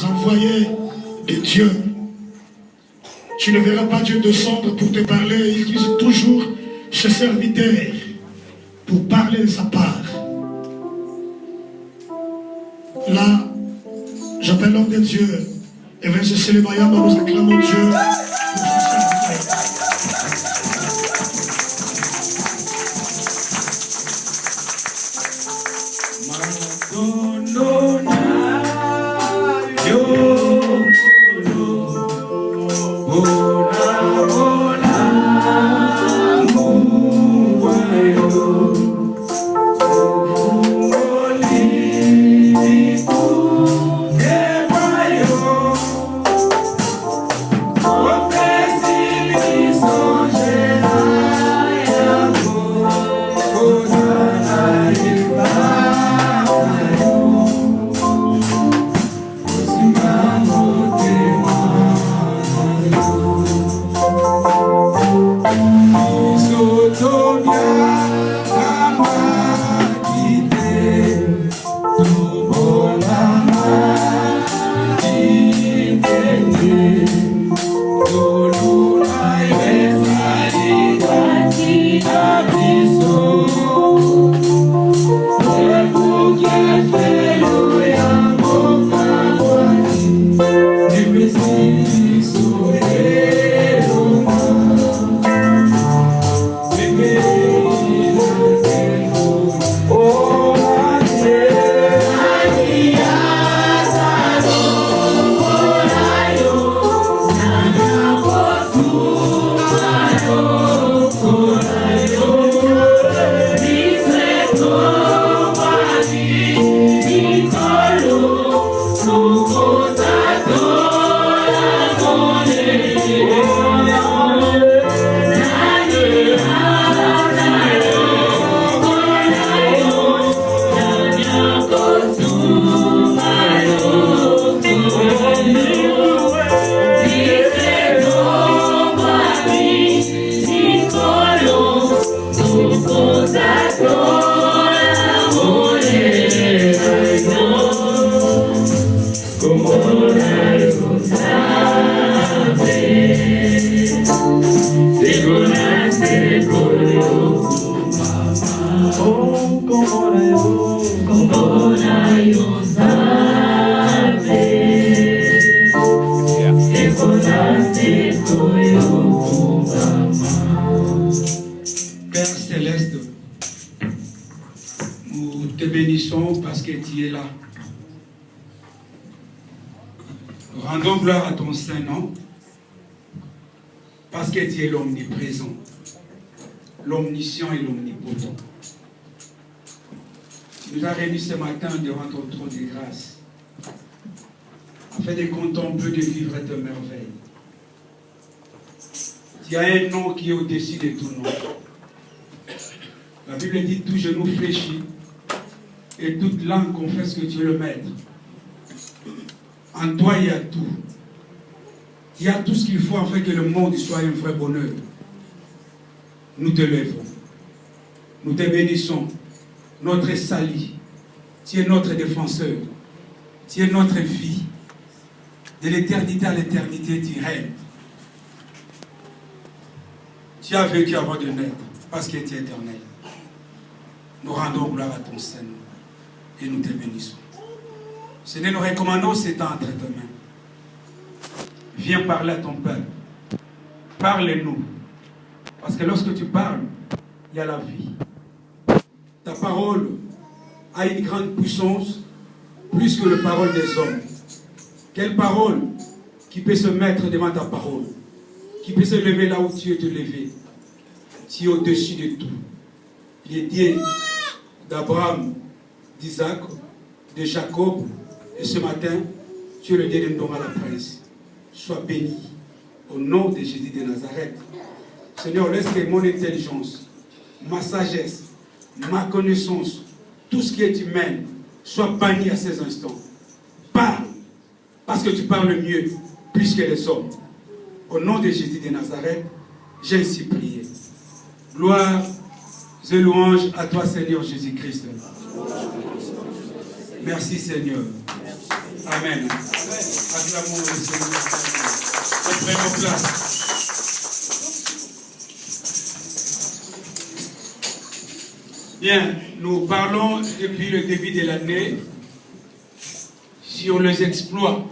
envoyés de Dieu. Tu ne verras pas Dieu descendre pour te parler. Il utilise toujours ses serviteurs pour parler de sa part. Là, j'appelle l'homme de Dieu. Et vers ce célébrant, nous acclamons Dieu pour son serviteur. Parce que tu es là. Rendons gloire à ton Saint-Nom parce que tu es l'omniprésent, l'omniscient et l'omnipotent. Tu nous as réunis ce matin devant ton trône de grâce afin de contempler, de vivre tes merveilles. Tu as un nom qui est au-dessus de tout nom. La Bible dit tout genou fléchit et toute langue confesse que tu es le Maître. En toi, il y a tout. Il y a tout ce qu'il faut afin que le monde soit un vrai bonheur. Nous te lèvons. Nous te bénissons. Notre salut. Tu es notre défenseur. Tu es notre vie. De l'éternité à l'éternité, tu règnes. Tu as vécu avant de naître parce que tu es éternel. Nous rendons gloire à ton Seigneur. Et nous te bénissons. Seigneur, nous recommandons ces temps entre tes mains. Viens parler à ton peuple. Parle-nous. Parce que lorsque tu parles, il y a la vie. Ta parole a une grande puissance, plus que la parole des hommes. Quelle parole qui peut se mettre devant ta parole, qui peut se lever là où tu es te lever. Tu es au-dessus de tout. Il est Dieu d'Abraham, d'Isaac, de Jacob, et ce matin, tu es le Dieu de nous à la praise. Sois béni au nom de Jésus de Nazareth. Seigneur, laisse que mon intelligence, ma sagesse, ma connaissance, tout ce qui est humain, soit banni à ces instants. Parle, parce que tu parles mieux, plus que les hommes. Au nom de Jésus de Nazareth, j'ai ainsi prié. Gloire et louange à toi, Seigneur Jésus-Christ. Merci, Seigneur. Amen. Acclamons le Seigneur. Prenons place. Bien, nous parlons depuis le début de l'année sur les exploits.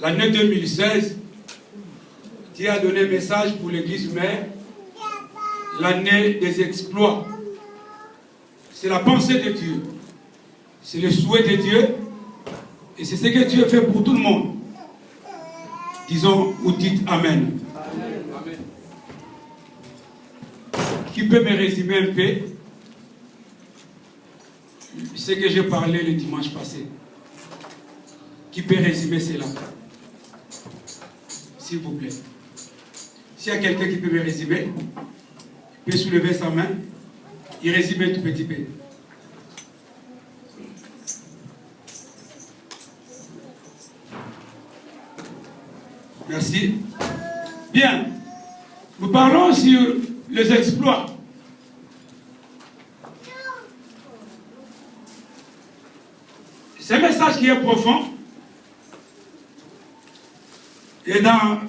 L'année 2016, Dieu a donné un message pour l'Église mère, l'année des exploits. C'est la pensée de Dieu, c'est le souhait de Dieu, et c'est ce que Dieu fait pour tout le monde. Disons ou dites Amen. Amen. Qui peut me résumer un peu ce que j'ai parlé le dimanche passé? Qui peut résumer cela? S'il vous plaît. S'il y a quelqu'un qui peut me résumer, il peut soulever sa main et résumer un tout petit peu. Merci. Bien. Nous parlons sur les exploits. C'est un message qui est profond. Et dans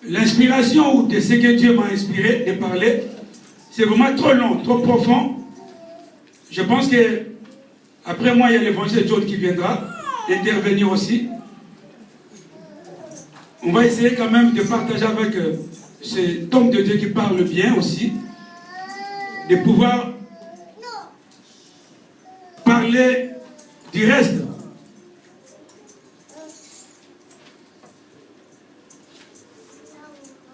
l'inspiration ou de ce que Dieu m'a inspiré de parler, c'est vraiment trop long, trop profond. Je pense que après moi, il y a l'évangile John qui viendra intervenir aussi. On va essayer quand même de partager avec cet homme de Dieu qui parle bien aussi, de pouvoir parler du reste.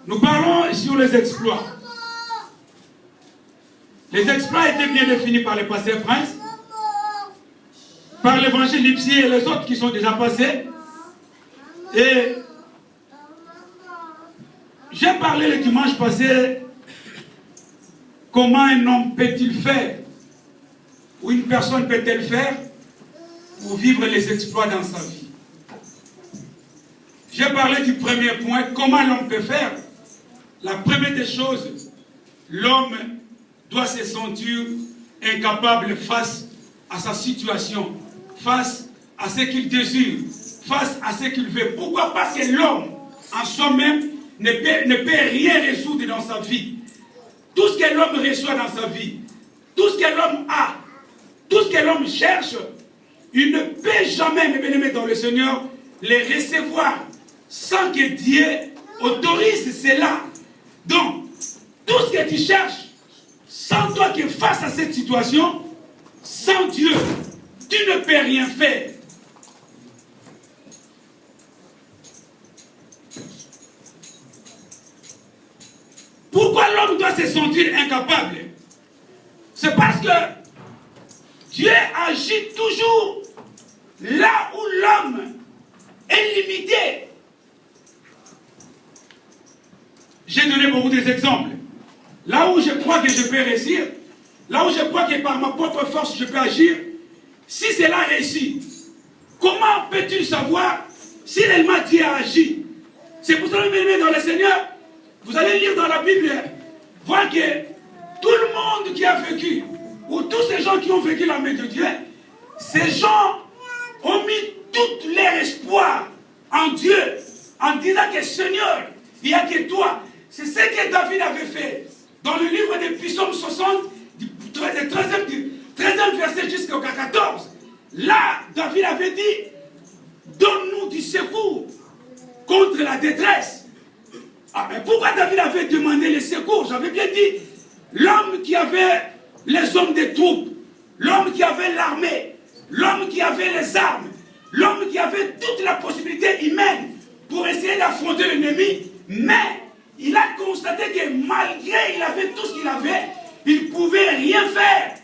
Nous parlons sur les exploits. Les exploits étaient bien définis par le pasteur Prince, par l'évangile Lipsy et les autres qui sont déjà passés. Et j'ai parlé le dimanche passé comment un homme peut-il faire, ou une personne peut-elle faire pour vivre les exploits dans sa vie. J'ai parlé du premier point, comment l'homme peut faire. La première des choses, l'homme doit se sentir incapable face à sa situation, face à ce qu'il désire, face à ce qu'il veut. Pourquoi? Parce que l'homme, en soi-même, ne peut rien résoudre dans sa vie. Tout ce que l'homme reçoit dans sa vie, tout ce que l'homme a, tout ce que l'homme cherche, il ne peut jamais, mes bien-aimés dans le Seigneur, les recevoir sans que Dieu autorise cela. Donc, tout ce que tu cherches, sans toi qui es face à cette situation, sans Dieu, tu ne peux rien faire. Pourquoi l'homme doit se sentir incapable? C'est parce que Dieu agit toujours là où l'homme est limité. J'ai donné beaucoup d'exemples. Là où je crois que je peux réussir, là où je crois que par ma propre force je peux agir, si cela réussit, comment peux-tu savoir si réellement Dieu a agi? C'est pour ça que vous dans le Seigneur, vous allez lire dans la Bible, voir que tout le monde qui a vécu, ou tous ces gens qui ont vécu la main de Dieu, ces gens ont mis tout leur espoir en Dieu, en disant que Seigneur, il n'y a que toi. C'est ce que David avait fait. Dans le livre des Psaumes 60, du 13e verset jusqu'au 14, là, David avait dit, donne-nous du secours contre la détresse. Ah, mais pourquoi David avait demandé le secours? J'avais bien dit, l'homme qui avait les hommes des troupes, l'homme qui avait l'armée, l'homme qui avait les armes, l'homme qui avait toute la possibilité humaine pour essayer d'affronter l'ennemi, mais il a constaté que malgré il avait tout ce qu'il avait, il ne pouvait rien faire.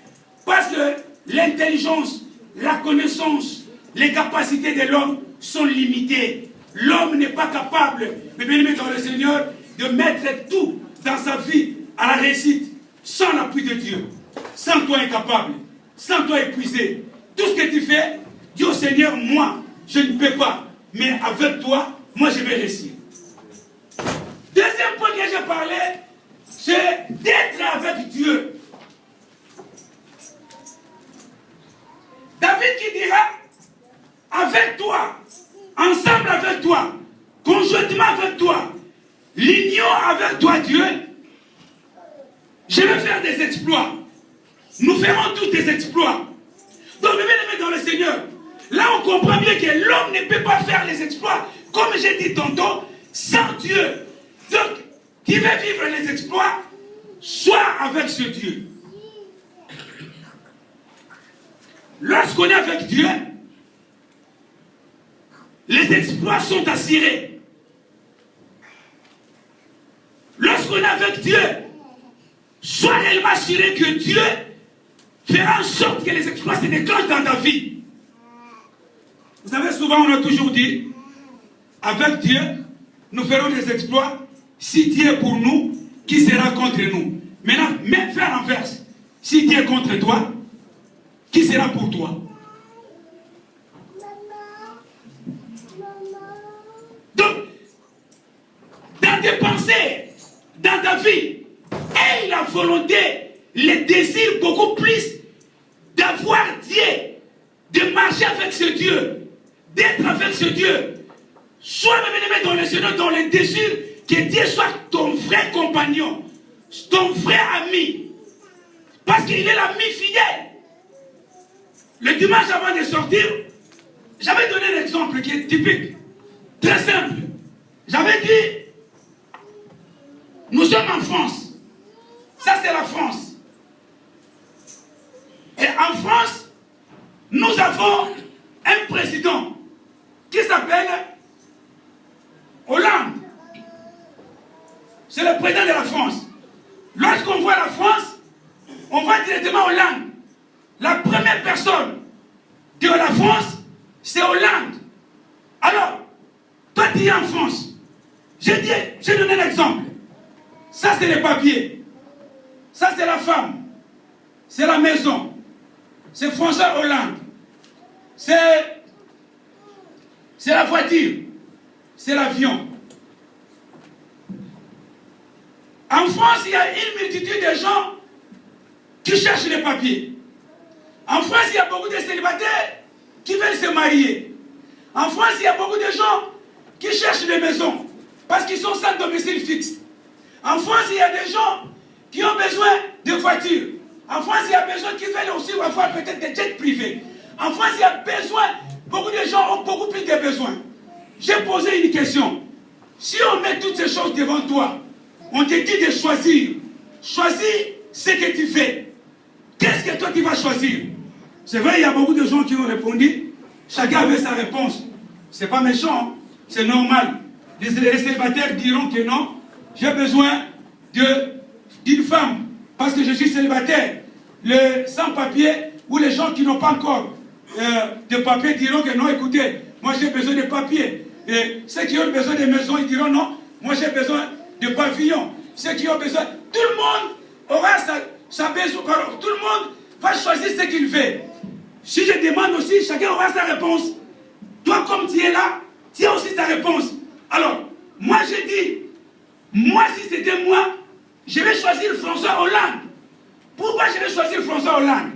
Parce que l'intelligence, la connaissance, les capacités de l'homme sont limitées. L'homme n'est pas capable, mais bien aimé dans le Seigneur, de mettre tout dans sa vie à la réussite sans l'appui de Dieu. Sans toi incapable, sans toi épuisé. Tout ce que tu fais, dis au Seigneur, moi, je ne peux pas. Mais avec toi, moi je vais réussir. Deuxième point que j'ai parlé, c'est d'être avec Dieu. David qui dira, avec toi, ensemble avec toi, conjointement avec toi, l'union avec toi, Dieu, je vais faire des exploits. Nous ferons tous des exploits. Donc, bien aimé dans le Seigneur, là on comprend bien que l'homme ne peut pas faire les exploits, comme j'ai dit tantôt, sans Dieu. Donc, qui veut vivre les exploits, soit avec ce Dieu. Lorsqu'on est avec Dieu, les exploits sont assurés. Lorsqu'on est avec Dieu, sois réellement assuré que Dieu fera en sorte que les exploits se déclenchent dans ta vie. Vous savez, souvent on a toujours dit, avec Dieu, nous ferons des exploits. Si Dieu est pour nous, qui sera contre nous? Maintenant, même faire l'inverse. Si Dieu est contre toi, qui sera pour toi? Donc, dans tes pensées, dans ta vie, aie la volonté, le désir beaucoup plus d'avoir Dieu, de marcher avec ce Dieu, d'être avec ce Dieu. Sois même dans le Seigneur, dans le désir que Dieu soit ton vrai compagnon, ton vrai ami, parce qu'il est l'ami fidèle. Le dimanche avant de sortir, j'avais donné un exemple qui est typique, très simple. J'avais dit, nous sommes en France. Ça c'est la France. Et en France, nous avons un président qui s'appelle Hollande. C'est le président de la France. Lorsqu'on voit la France, on va directement Hollande. La première personne de la France, c'est Hollande. Alors, toi tu es en France. J'ai donné un exemple. Ça c'est les papiers. Ça c'est la femme. C'est la maison. C'est François Hollande. C'est la voiture. C'est l'avion. En France, il y a une multitude de gens qui cherchent les papiers. En France, il y a beaucoup de célibataires qui veulent se marier. En France, il y a beaucoup de gens qui cherchent des maisons parce qu'ils sont sans domicile fixe. En France, il y a des gens qui ont besoin de voitures. En France, il y a besoin qui veulent aussi avoir peut-être des jets privés. En France, il y a besoin, beaucoup de gens ont beaucoup plus de besoins. J'ai posé une question. Si on met toutes ces choses devant toi, on te dit de choisir. Choisis ce que tu fais. Qu'est-ce que toi tu vas choisir? C'est vrai, il y a beaucoup de gens qui ont répondu. Chacun avait sa réponse. C'est pas méchant, hein? C'est normal. Les célibataires diront que non, j'ai besoin d'une femme parce que je suis célibataire. Les sans-papiers ou les gens qui n'ont pas encore de papier diront que non, écoutez, moi j'ai besoin de papier. Et ceux qui ont besoin de maisons, ils diront non, moi j'ai besoin de pavillons. Ceux qui ont besoin, tout le monde aura sa besoin, tout le monde va choisir ce qu'il veut. Si je demande aussi, chacun aura sa réponse. Toi, comme tu es là, tu as aussi ta réponse. Alors, moi j'ai dit, moi si c'était moi, je vais choisir François Hollande. Pourquoi je vais choisir François Hollande?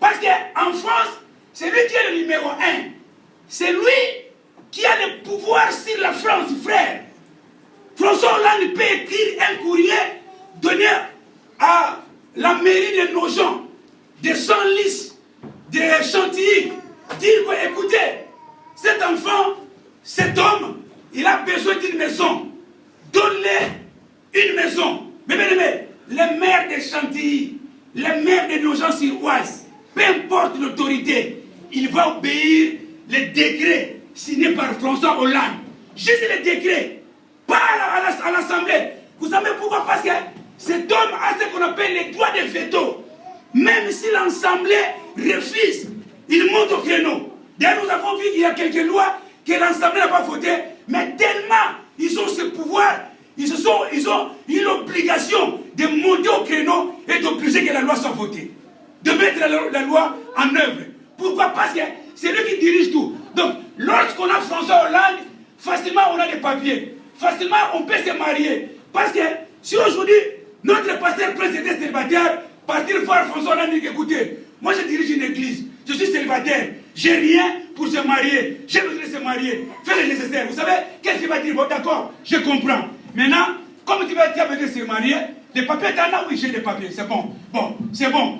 Parce qu'en France, c'est lui qui est le numéro 1. C'est lui qui a le pouvoir sur la France, frère. François Hollande peut écrire un courrier donné à la mairie de Nogent, de Senlis, de Chantilly, dire que, écoutez, cet enfant, cet homme, il a besoin d'une maison. Donne-le une maison. Mais bien aimé, les maires de Chantilly, les maires de Nogent-sur-Oise, peu importe l'autorité, il va obéir les décrets signés par François Hollande. Juste les décrets, pas à l'Assemblée. Vous savez pourquoi? Parce que cet homme a ce qu'on appelle les droits de veto. Même si l'Assemblée refuse, il monte au créneau. D'ailleurs, nous avons vu qu'il y a quelques lois que l'Assemblée n'a pas votées, mais tellement ils ont ce pouvoir, ils ont une obligation de monter au créneau et d'obliger que la loi soit votée. De mettre la loi en œuvre. Pourquoi? Parce que c'est lui qui dirige tout. Donc, lorsqu'on a François Hollande, facilement on a des papiers. Facilement on peut se marier. Parce que si aujourd'hui, notre pasteur président célibataire, partir voir François Hollande et dire, écoutez, moi je dirige une église, je suis célibataire, j'ai rien pour se marier, j'ai besoin de se marier, fais le nécessaire. Vous savez, qu'est-ce qu'il va dire? Bon, d'accord, je comprends. Maintenant, comme tu as besoin de se marier, les papiers, t'en as? Oui, j'ai des papiers, c'est bon. Bon, c'est bon.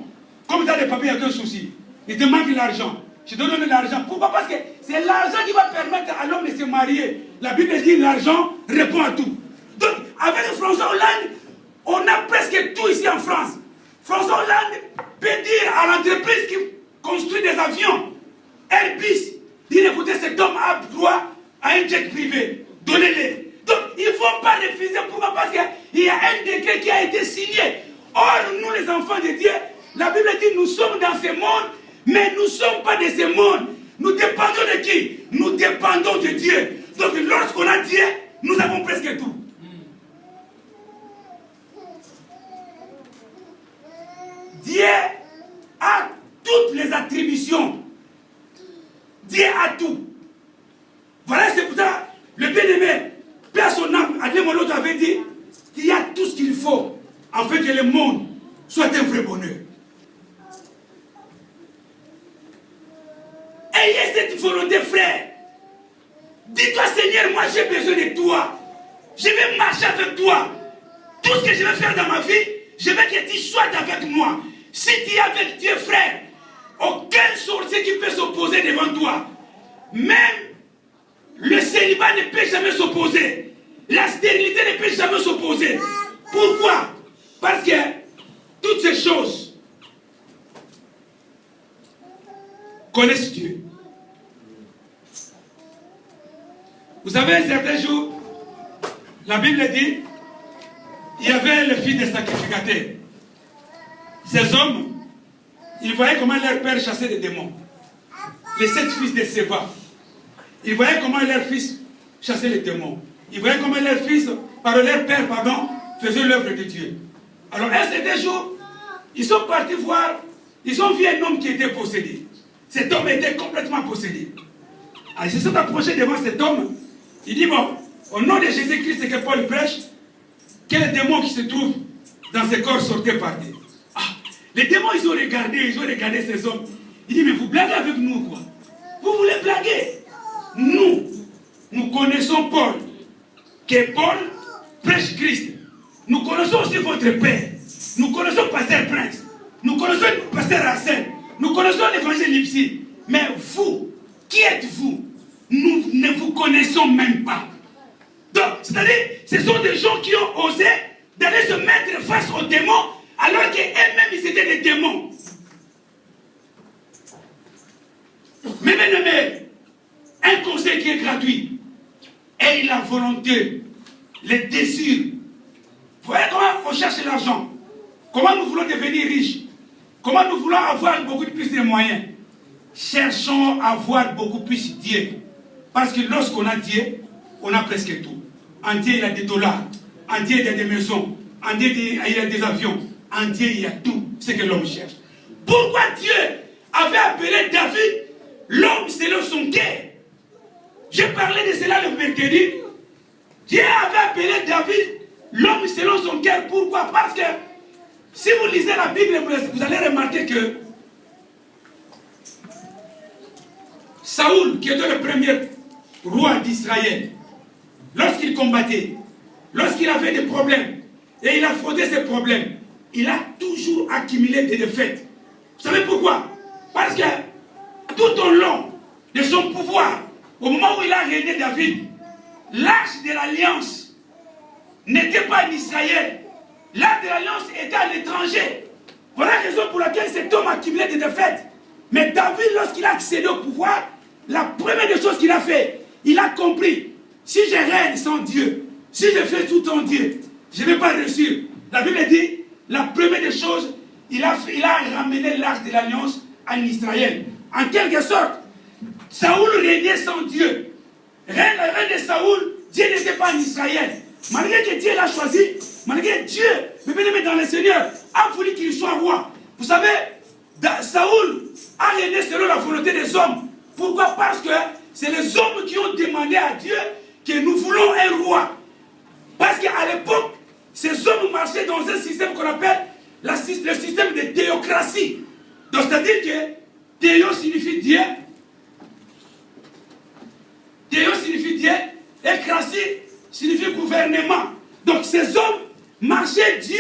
Comme tu as des papiers, il n'y a aucun souci. Il te manque de l'argent. Je te donne de l'argent. Pourquoi? Parce que c'est l'argent qui va permettre à l'homme de se marier. La Bible dit l'argent répond à tout. Donc, avec François Hollande, on a presque tout ici en France. François Hollande peut dire à l'entreprise qui construit des avions, Airbus, dire écoutez, cet homme a droit à un jet privé. Donnez-les. Donc, il ne faut pas refuser. Pourquoi? Parce qu'il y a un décret qui a été signé. Or, nous, les enfants de Dieu, la Bible dit nous sommes dans ce monde, mais nous ne sommes pas de ce monde. Nous dépendons de qui? Nous dépendons de Dieu. Donc, lorsqu'on a Dieu, nous avons presque tout. Dieu a toutes les attributions. Dieu a tout. Voilà, c'est pour ça, le bien-aimé, Père son âme, Adrien Moloto avait dit qu'il y a tout ce qu'il faut afin que le monde soit un vrai bonheur. Ayez cette volonté, frère. Dis-toi, Seigneur, moi j'ai besoin de toi. Je vais marcher avec toi. Tout ce que je vais faire dans ma vie, je veux que tu sois avec moi. Si tu es avec Dieu, frère, aucun sorcier qui peut s'opposer devant toi. Même le célibat ne peut jamais s'opposer. La stérilité ne peut jamais s'opposer. Pourquoi? Parce que toutes ces choses connaissent Dieu. Vous savez, un certain jour, la Bible dit, il y avait le fils des sacrificateurs. Ces hommes, ils voyaient comment leur père chassait des démons. Les 7 fils de Séva. Ils voyaient comment leur fils chassait les démons. Ils voyaient comment leur père, faisait l'œuvre de Dieu. Alors un certain jour, ils sont partis voir, ils ont vu un homme qui était possédé. Cet homme était complètement possédé. Alors ils se sont approchés devant cet homme. Il dit, bon, au nom de Jésus-Christ que Paul prêche, quel démon qui se trouve dans ce corps sortait par terre. Ah, les démons, ils ont regardé ces hommes. Il dit, mais vous blaguez avec nous, quoi? Vous voulez blaguer? Nous connaissons Paul. Que Paul prêche Christ. Nous connaissons aussi votre Père. Nous connaissons Pasteur Prince. Nous connaissons Pasteur Arsène. Nous connaissons l'évangile Lipsy. Mais vous, qui êtes-vous? Nous ne vous connaissons même pas. Donc, c'est-à-dire, ce sont des gens qui ont osé d'aller se mettre face aux démons alors qu'eux-mêmes, ils étaient des démons. Mais un conseil qui est gratuit. Et la volonté, les désirs. Vous voyez comment on cherche l'argent? Comment nous voulons devenir riches? Comment nous voulons avoir beaucoup plus de moyens? Cherchons à avoir beaucoup plus Dieu. Parce que lorsqu'on a Dieu, on a presque tout. En Dieu, il y a des dollars. En Dieu, il y a des maisons. En Dieu, il y a des avions. En Dieu, il y a tout ce que l'homme cherche. Pourquoi Dieu avait appelé David l'homme selon son cœur? J'ai parlé de cela le mercredi. Dieu avait appelé David l'homme selon son cœur. Pourquoi? Parce que si vous lisez la Bible, vous allez remarquer que Saoul, qui était le premier roi d'Israël, lorsqu'il combattait, lorsqu'il avait des problèmes, et il affrontait ces problèmes, il a toujours accumulé des défaites. Vous savez pourquoi? Parce que tout au long de son pouvoir, au moment où il a régné David, l'arche de l'alliance n'était pas en Israël. L'arche de l'alliance était à l'étranger. Voilà la raison pour laquelle cet homme a accumulé des défaites. Mais David, lorsqu'il a accédé au pouvoir, la première des choses qu'il a fait, il a compris, si je règne sans Dieu, si je fais tout en Dieu, je ne vais pas réussir. La Bible dit, la première des choses, il a ramené l'arche de l'alliance en Israël. En quelque sorte, Saoul régnait sans Dieu. Le règne de Saoul, Dieu n'était pas en Israël. Malgré que Dieu l'a choisi, malgré que Dieu, le bien-aimé dans le Seigneur, a voulu qu'il soit roi. Vous savez, Saoul a régné selon la volonté des hommes. Pourquoi? Parce que c'est les hommes qui ont demandé à Dieu que nous voulons un roi. Parce qu'à l'époque, ces hommes marchaient dans un système qu'on appelle le système de théocratie. Donc c'est-à-dire que Théo signifie Dieu, Ekrasi signifie gouvernement. Donc ces hommes marchaient Dieu,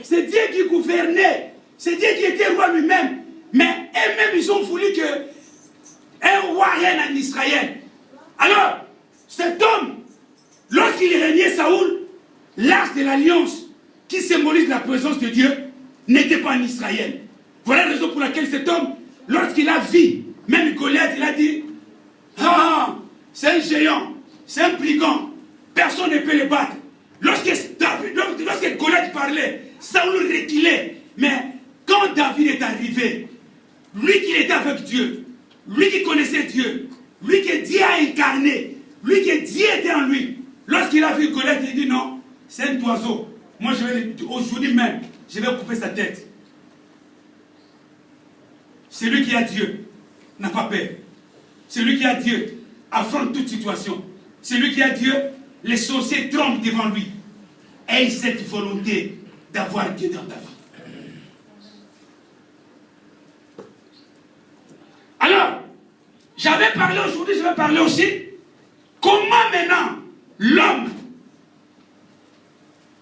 c'est Dieu qui gouvernait. C'est Dieu qui était roi lui-même. Mais eux-mêmes, ils ont voulu qu'un roi règne en Israël. Alors, cet homme, lorsqu'il régnait Saoul, l'arche de l'alliance, qui symbolise la présence de Dieu, n'était pas en Israël. Voilà la raison pour laquelle cet homme, lorsqu'il a vu, même Goliath, il a dit, ah, c'est un géant, c'est un brigand, personne ne peut le battre. Lorsque Goliath parlait, Saoul reculait. Mais quand David est arrivé, lui qui était avec Dieu, lui qui connaissait Dieu, lui que Dieu a incarné, lui que Dieu était en lui, lorsqu'il a vu Goliath, il dit non, c'est un oiseau. Moi, aujourd'hui même, je vais couper sa tête. Celui qui a Dieu n'a pas peur. Celui qui a Dieu affronte toute situation. Celui qui a Dieu, les sorciers tremblent devant lui. Aie cette volonté d'avoir Dieu dans ta vie. Alors, j'avais parlé aujourd'hui, je vais parler aussi comment maintenant l'homme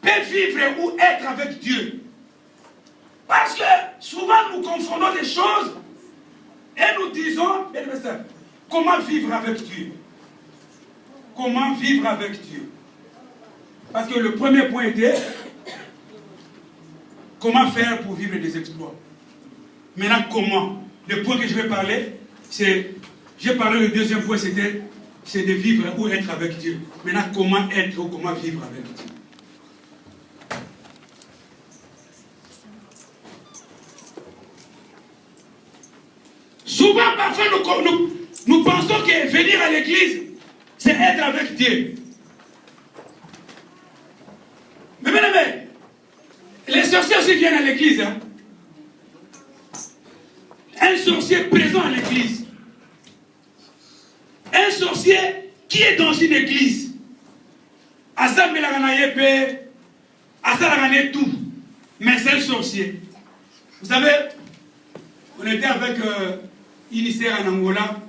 peut vivre ou être avec Dieu. Parce que souvent nous confondons des choses et nous disons, comment vivre avec Dieu? Comment vivre avec Dieu? Parce que le premier point était comment faire pour vivre des exploits. Maintenant, comment? Le point que je vais parler, c'est, j'ai parlé le deuxième point, c'est de vivre ou être avec Dieu. Maintenant, comment être ou comment vivre avec Dieu? Souvent, parfois, nous pensons que venir à l'église, c'est être avec Dieu. Mais, les sorciers aussi viennent à l'église. Hein? Un sorcier présent à l'église. Un sorcier qui est dans une église. Assemblée tout. Mais c'est un sorcier. Vous savez, on était avec une sœur en Angola.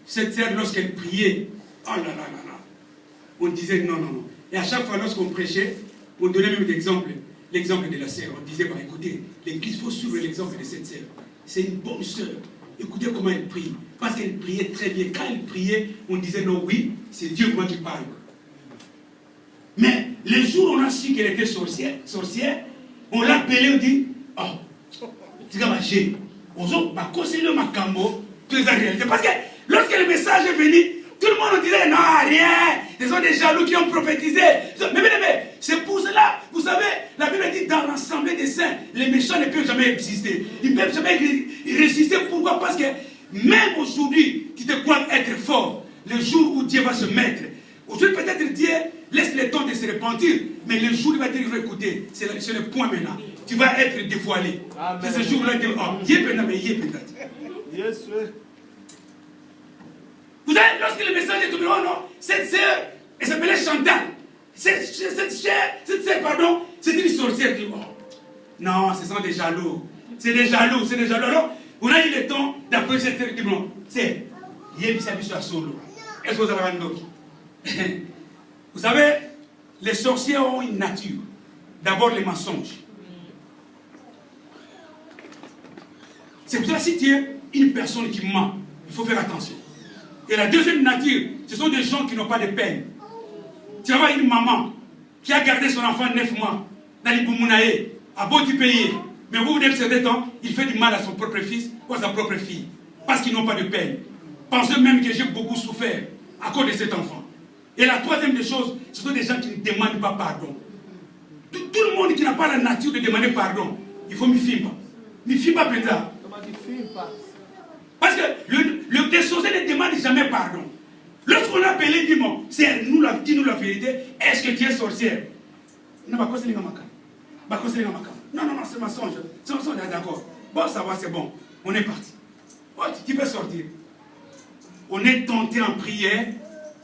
Cette sœur, lorsqu'elle priait, oh là là là là, on disait non, non, non. Et à chaque fois, lorsqu'on prêchait, on donnait même l'exemple de la sœur. On disait, bah, écoutez, l'église, il faut suivre l'exemple de cette sœur. C'est une bonne sœur. Écoutez comment elle prie. Parce qu'elle priait très bien. Quand elle priait, on disait non, oui, c'est Dieu moi qui parle. Mais le jour où on a su qu'elle était sorcière, on l'a appelée, on dit, oh, tu vas marcher. On va conseiller ma cambo, tout ça réalité. Parce que lorsque le message est venu, tout le monde disait non, rien. Ce sont des jaloux qui ont prophétisé. Mais c'est pour cela, vous savez, la Bible dit dans l'assemblée des saints, les méchants ne peuvent jamais exister. Ils ne peuvent jamais résister. Pourquoi? Parce que même aujourd'hui, tu te crois être fort. Le jour où Dieu va se mettre, aujourd'hui peut-être Dieu laisse le temps de se repentir, mais le jour où il va dire écoutez, c'est le point maintenant. Tu vas être dévoilé. C'est ce jour-là que peut-être. Yes, sir. Vous savez, lorsque le message est tombé, oh non, cette sœur, elle s'appelait Chantal. Cette sœur, pardon, c'est une sorcière. Oh, non, ce sont des jaloux. C'est des jaloux. Alors, on a eu le temps d'appeler cette sœur qui dit non, c'est Yébissabiso solo. Est-ce que vous avez un Vous savez, les sorciers ont une nature. D'abord, les mensonges. C'est pour ça que si tu es une personne qui ment, il faut faire attention. Et la deuxième nature, ce sont des gens qui n'ont pas de peine. Tu vas voir une maman qui a gardé son enfant 9 mois dans l'Ibumunae, à beau du pays. Mais vous, d'un certain temps, il fait du mal à son propre fils ou à sa propre fille. Parce qu'ils n'ont pas de peine. Pensez même que j'ai beaucoup souffert à cause de cet enfant. Et la troisième des choses, ce sont des gens qui ne demandent pas pardon. Tout le monde qui n'a pas la nature de demander pardon, il faut m'y filmer. M'y filmer pas peut-être. Parce que le sorcier ne demande jamais pardon. Lorsqu'on a appelé, dis-moi, dis-nous la vérité, est-ce que tu es sorcière? Non, non, c'est ma songe. C'est ma songe, d'accord. Bon, ça va, c'est bon. On est parti. Oh, tu peux sortir. On est tenté en prière,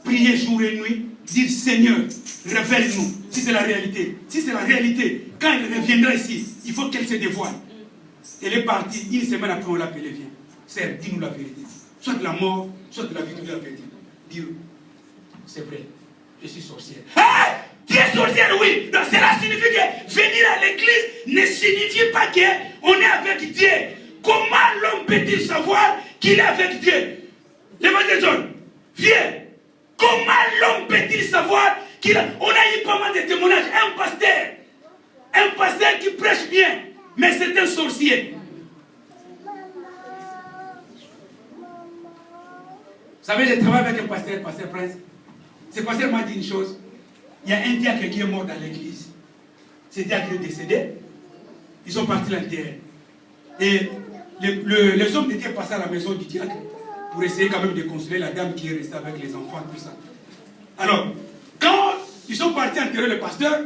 prier jour et nuit, dire Seigneur, révèle-nous si c'est la réalité. Si c'est la réalité, quand elle reviendra ici, il faut qu'elle se dévoile. Elle est partie, une semaine après, on l'appelle, viens. Sœur, dis-nous la vérité. Soit de la mort, soit de la victoire de la vérité. Dis-nous. c'est vrai, je suis sorcière. Ah, tu es sorcière, oui. Donc cela signifie que venir à l'église ne signifie pas qu'on est avec Dieu. Comment l'homme peut-il savoir qu'il est avec Dieu? L'évangile John, viens. Comment l'homme peut-il savoir qu'il a... On a eu pas mal de témoignages. Un pasteur qui prêche bien, mais c'est un sorcier. Vous savez, je travaille avec un pasteur Prince. Ce pasteur m'a dit une chose. Il y a un diacre qui est mort dans l'église. Ce diacre est décédé. Ils sont partis l'enterrer. Et les hommes de Dieu passaient à la maison du diacre pour essayer quand même de consoler la dame qui est restée avec les enfants, tout ça. Alors, quand ils sont partis enterrer le pasteur,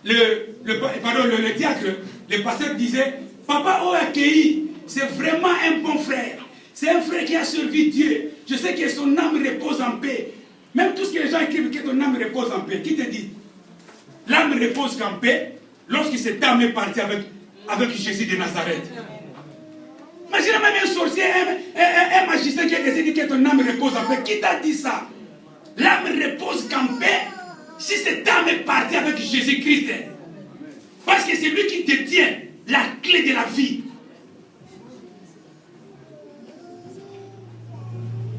le diacre, le pasteur disait, Papa Oakei, c'est vraiment un bon frère. C'est un frère qui a servi Dieu. Je sais que son âme repose en paix. Même tout ce que les gens écrivent, que ton âme repose en paix. Qui te dit? L'âme repose en paix lorsque cette âme est partie avec Jésus de Nazareth. Imagine même un sorcier, un magicien qui a décidé que ton âme repose en paix. Qui t'a dit ça? L'âme repose en paix si cette âme est partie avec Jésus-Christ. Parce que c'est lui qui détient la clé de la vie.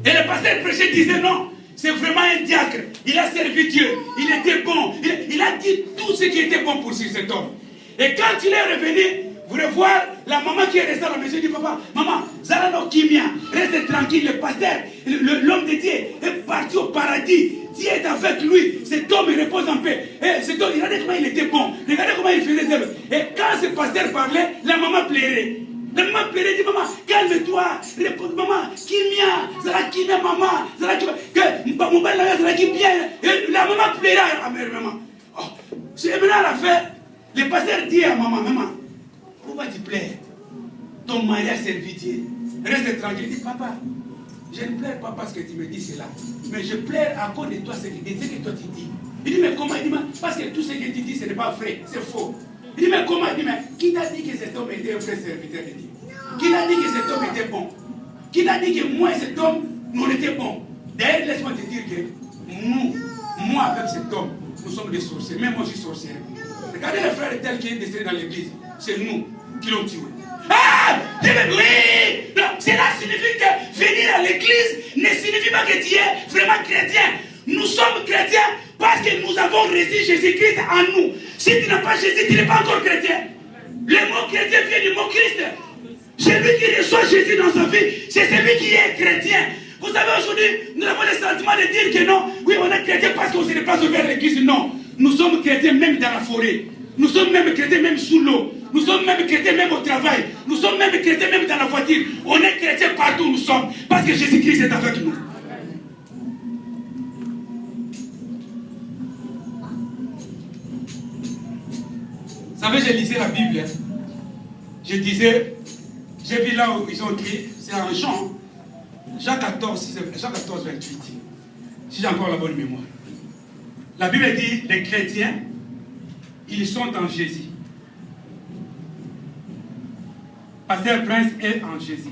Et le pasteur prêchait disait non, c'est vraiment un diacre. Il a servi Dieu, il était bon. Il a dit tout ce qui était bon pour cet homme. Et quand il est revenu, vous voulez voir la maman qui est restée à la maison, il dit papa, maman, Zalano Kimia, reste tranquille, le pasteur, l'homme de Dieu est parti au paradis. Dieu est avec lui, cet homme il repose en paix. Et cet homme, regardez comment il était bon, regardez comment il faisait ça. Et quand ce pasteur parlait, la maman pleurait. La maman pleurait, dit maman, calme-toi, réponds, maman, Kimia, Zala Kimia, maman, Zala Kimia, que mon père l'a Zala Kimia. Et la maman pleurait à maman. Oh, c'est maintenant à la fin, le pasteur dit à maman, pourquoi tu pleures? Ton mari a servi Dieu. Reste tranquille. Il dit, papa, je ne pleure pas parce que tu me dis cela. Mais je pleure à cause de toi, ce que toi tu dis. Il dit, mais comment? Il dit, parce que tout ce que tu dis, ce n'est pas vrai, c'est faux. Il dit, mais comment? Il dit, mais qui t'a dit que cet homme était un vrai serviteur de Dieu? Qui t'a dit que cet homme était bon? Qui t'a dit que moi et cet homme, nous étions bons? D'ailleurs, laisse-moi te dire que moi avec cet homme, nous sommes des sorciers. Même moi, je suis sorcier. Regardez le frère tel qui est décédé dans l'église. C'est nous qui l'ont tué. Ah! Oui! Non, cela signifie que venir à l'église ne signifie pas que tu es vraiment chrétien. Nous sommes chrétiens parce que nous avons reçu Jésus-Christ en nous. Si tu n'as pas Jésus, tu n'es pas encore chrétien. Le mot chrétien vient du mot Christ. Celui qui reçoit Jésus dans sa vie, c'est celui qui est chrétien. Vous savez, aujourd'hui, nous avons le sentiment de dire que non, oui, on est chrétien parce qu'on se déplace vers l'église. Non, nous sommes chrétiens même dans la forêt. Nous sommes même chrétiens même sous l'eau. Nous sommes même chrétiens même au travail. Nous sommes même chrétiens même dans la voiture. On est chrétiens partout où nous sommes. Parce que Jésus-Christ est avec nous. Vous savez, je lisais la Bible. Je disais, j'ai vu là où ils ont écrit, c'est un chant. Jean 14, 28. Si j'ai encore la bonne mémoire. La Bible dit, les chrétiens, ils sont en Jésus. Pasteur Prince est en Jésus.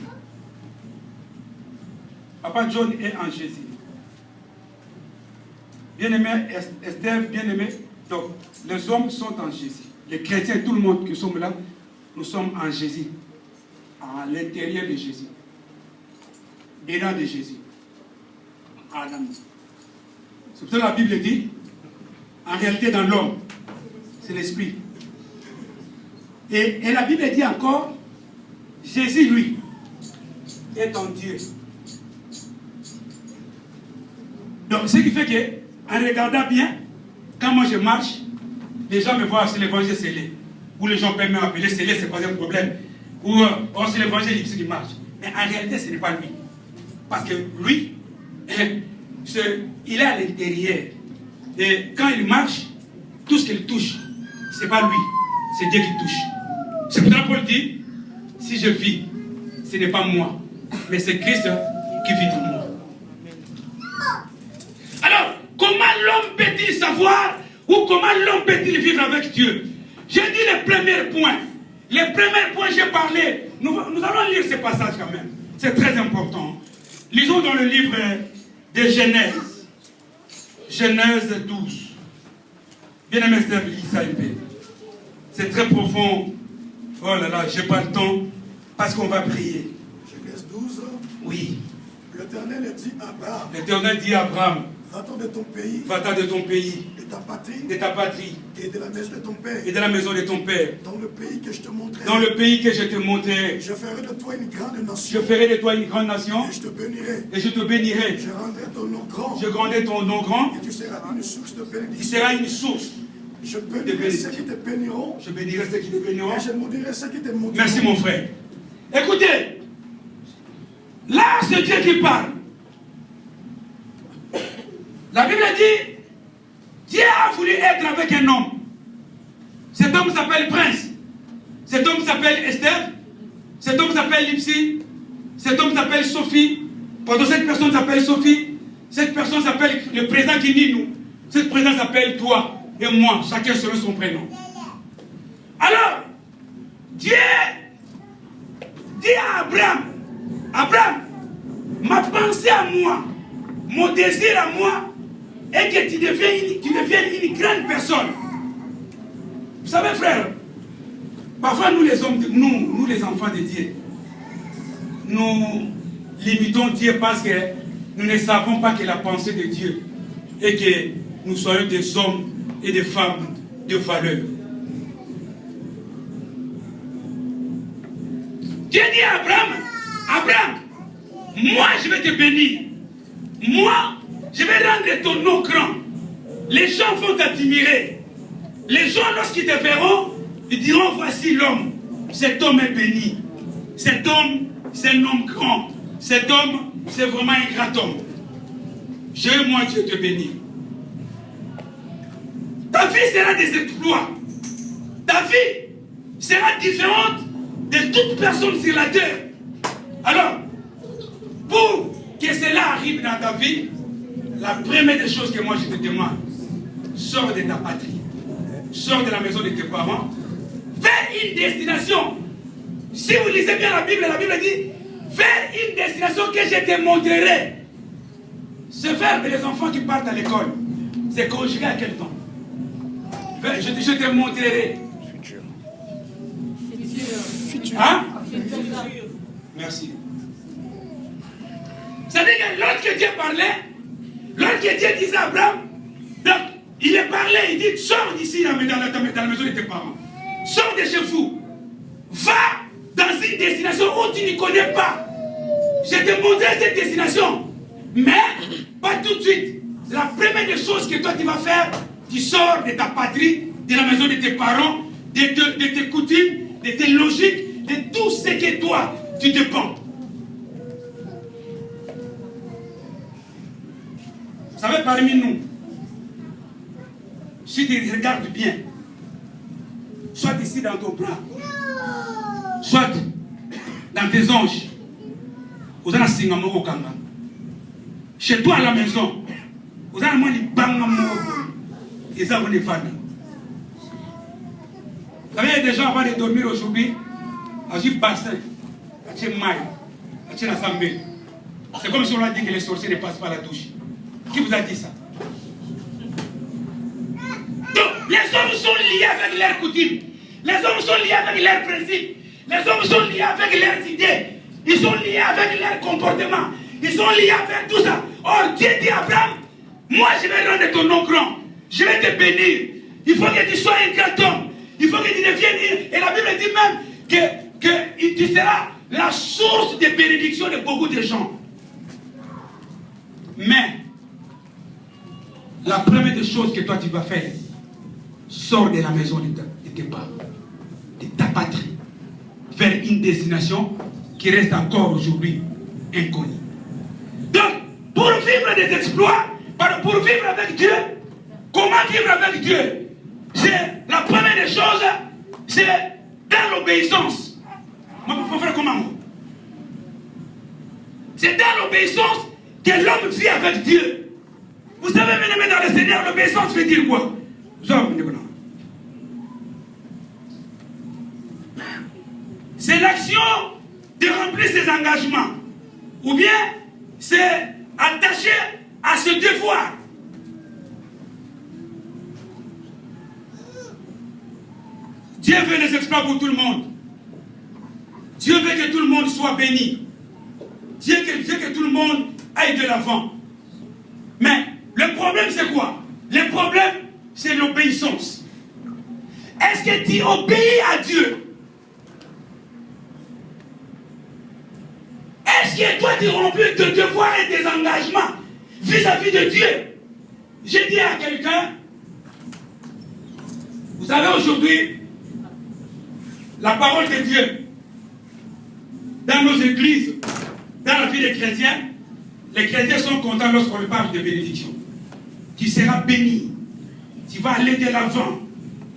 Papa John est en Jésus. Bien-aimé Esther, bien-aimé. Donc, les hommes sont en Jésus. Les chrétiens, tout le monde qui sommes là, nous sommes en Jésus. À l'intérieur de Jésus. Dedans de Jésus. C'est pour ça que la Bible dit, en réalité dans l'homme, c'est l'esprit. Et la Bible dit encore, Jésus, lui, est en Dieu. Donc, ce qui fait que, en regardant bien, quand moi je marche, les gens me voient sur l'évangile scellé. Ou les gens peuvent m'appeler scellé, c'est pas un problème. Ou sur l'évangile, il marche. Mais en réalité, ce n'est pas lui. Parce que lui, il est à l'intérieur. Et quand il marche, tout ce qu'il touche, ce n'est pas lui, c'est Dieu qui touche. C'est pour ça que Paul dit, si je vis, ce n'est pas moi, mais c'est Christ qui vit en moi. Alors, comment l'homme peut-il savoir ou comment l'homme peut-il vivre avec Dieu? J'ai dit le premier point. Le premier point, j'ai parlé. Nous allons lire ce passage quand même. C'est très important. Lisons dans le livre de Genèse. Genèse 12. Bien-aimé Steph, lis ça une paix. C'est très profond. Oh là là, j'ai pas le temps parce qu'on va prier. Genèse 12. Oui. L'Éternel dit à Abraham. L'Éternel dit à Abraham. Va-t'en de ton pays. Va-t'en de ton pays. De ta patrie. De ta patrie. Et de la maison de ton père. Et de la maison de ton père. Dans le pays que je te montrerai. Dans le pays que je te montrerai. Je ferai de toi une grande nation. Je ferai de toi une grande nation. Et je te bénirai. Et je te bénirai. Je rendrai ton nom grand. Je rendrai ton nom grand. Et tu seras une source de bénédiction. Tu seras une source. Je bénirai ceux qui te béniront. Je bénirai ceux qui te béniront. Et je maudirai ceux qui te maudiront. Merci mon frère. Écoutez. Là, c'est Dieu qui parle. La Bible dit, Dieu a voulu être avec un homme. Cet homme s'appelle Prince. Cet homme s'appelle Esther. Cet homme s'appelle Lipsy. Cet homme s'appelle Sophie. Pendant cette personne s'appelle Sophie. Cette personne s'appelle le président qui dit nous. Cette président s'appelle toi et moi. Chacun selon son prénom. Alors, Dieu dit à Abraham, Abraham, ma pensée à moi, mon désir à moi, est que tu deviennes une grande personne. Vous savez, frère, parfois nous les hommes, nous les enfants de Dieu, nous limitons Dieu parce que nous ne savons pas que la pensée de Dieu est que nous soyons des hommes et des femmes de valeur. Dieu dit à Abraham, Abraham, moi je vais te bénir. Moi, je vais rendre ton nom grand. Les gens vont t'admirer. Les gens, lorsqu'ils te verront, ils diront, voici l'homme. Cet homme est béni. Cet homme, c'est un homme grand. Cet homme, c'est vraiment un grand homme. Moi, Dieu te bénit. Ta vie sera des exploits. Ta vie sera différente de toute personne sur la terre. Alors, pour que cela arrive dans ta vie, la première des choses que moi je te demande, sors de ta patrie, sors de la maison de tes parents, vers une destination. Si vous lisez bien la Bible dit, vers une destination que je te montrerai. Ce verbe, les enfants qui partent à l'école, c'est conjugué à quel temps? Je te montrerai. Futur. Hein? Merci. C'est-à-dire que lorsque Dieu parlait, lorsque Dieu disait à Abraham, donc il est parlé, il dit, sors d'ici dans la maison de tes parents. Sors de chez vous. Va dans une destination où tu ne connais pas. Je te montrerai cette destination. Mais, pas tout de suite. La première des choses que toi tu vas faire, tu sors de ta patrie, de la maison de tes parents, de tes coutumes, de tes logiques, de tout ce que toi, tu dépends. Vous savez, parmi nous, si tu regardes bien, soit ici dans ton bras, soit dans tes anges, vous allez signaler au Kanga. Chez toi à la maison, vous allez manger bangamo et ça vous les fans. Vous savez, il y a des gens avant de dormir aujourd'hui, à un bassin, à un maille, à un assemblée. C'est comme si on a dit que les sorciers ne passent pas la douche. Qui vous a dit ça? Donc, les hommes sont liés avec leurs coutumes. Les hommes sont liés avec leurs principes. Les hommes sont liés avec leurs idées. Ils sont liés avec leurs comportements. Ils sont liés avec tout ça. Or, Dieu dit à Abraham, moi je vais rendre ton nom grand. Je vais te bénir. Il faut que tu sois un grand homme. Il faut que tu deviennes... Et la Bible dit même que tu seras la source de bénédiction de beaucoup de gens. Mais, la première des choses que toi tu vas faire, sors de la maison de tes parents, de ta patrie, vers une destination qui reste encore aujourd'hui inconnue. Donc, pour vivre des exploits, pour vivre avec Dieu, comment vivre avec Dieu? C'est la première des choses, c'est dans l'obéissance. Moi, il faut faire comment? C'est dans l'obéissance que l'homme vit avec Dieu. Vous savez, bien-aimés dans le Seigneur, l'obéissance veut dire quoi? C'est l'action de remplir ses engagements. Ou bien, c'est attaché à ce devoir. Dieu veut les exploits pour tout le monde. Dieu veut que tout le monde soit béni. Dieu veut que tout le monde aille de l'avant. Mais le problème c'est quoi? Le problème c'est l'obéissance. Est-ce que tu obéis à Dieu? Est-ce que toi tu remplis tes devoirs et tes engagements vis-à-vis de Dieu? J'ai dit à quelqu'un, vous savez aujourd'hui, la parole de Dieu, dans nos églises, dans la vie des chrétiens, les chrétiens sont contents lorsqu'on leur parle de bénédiction. Tu seras béni, tu vas aller de l'avant,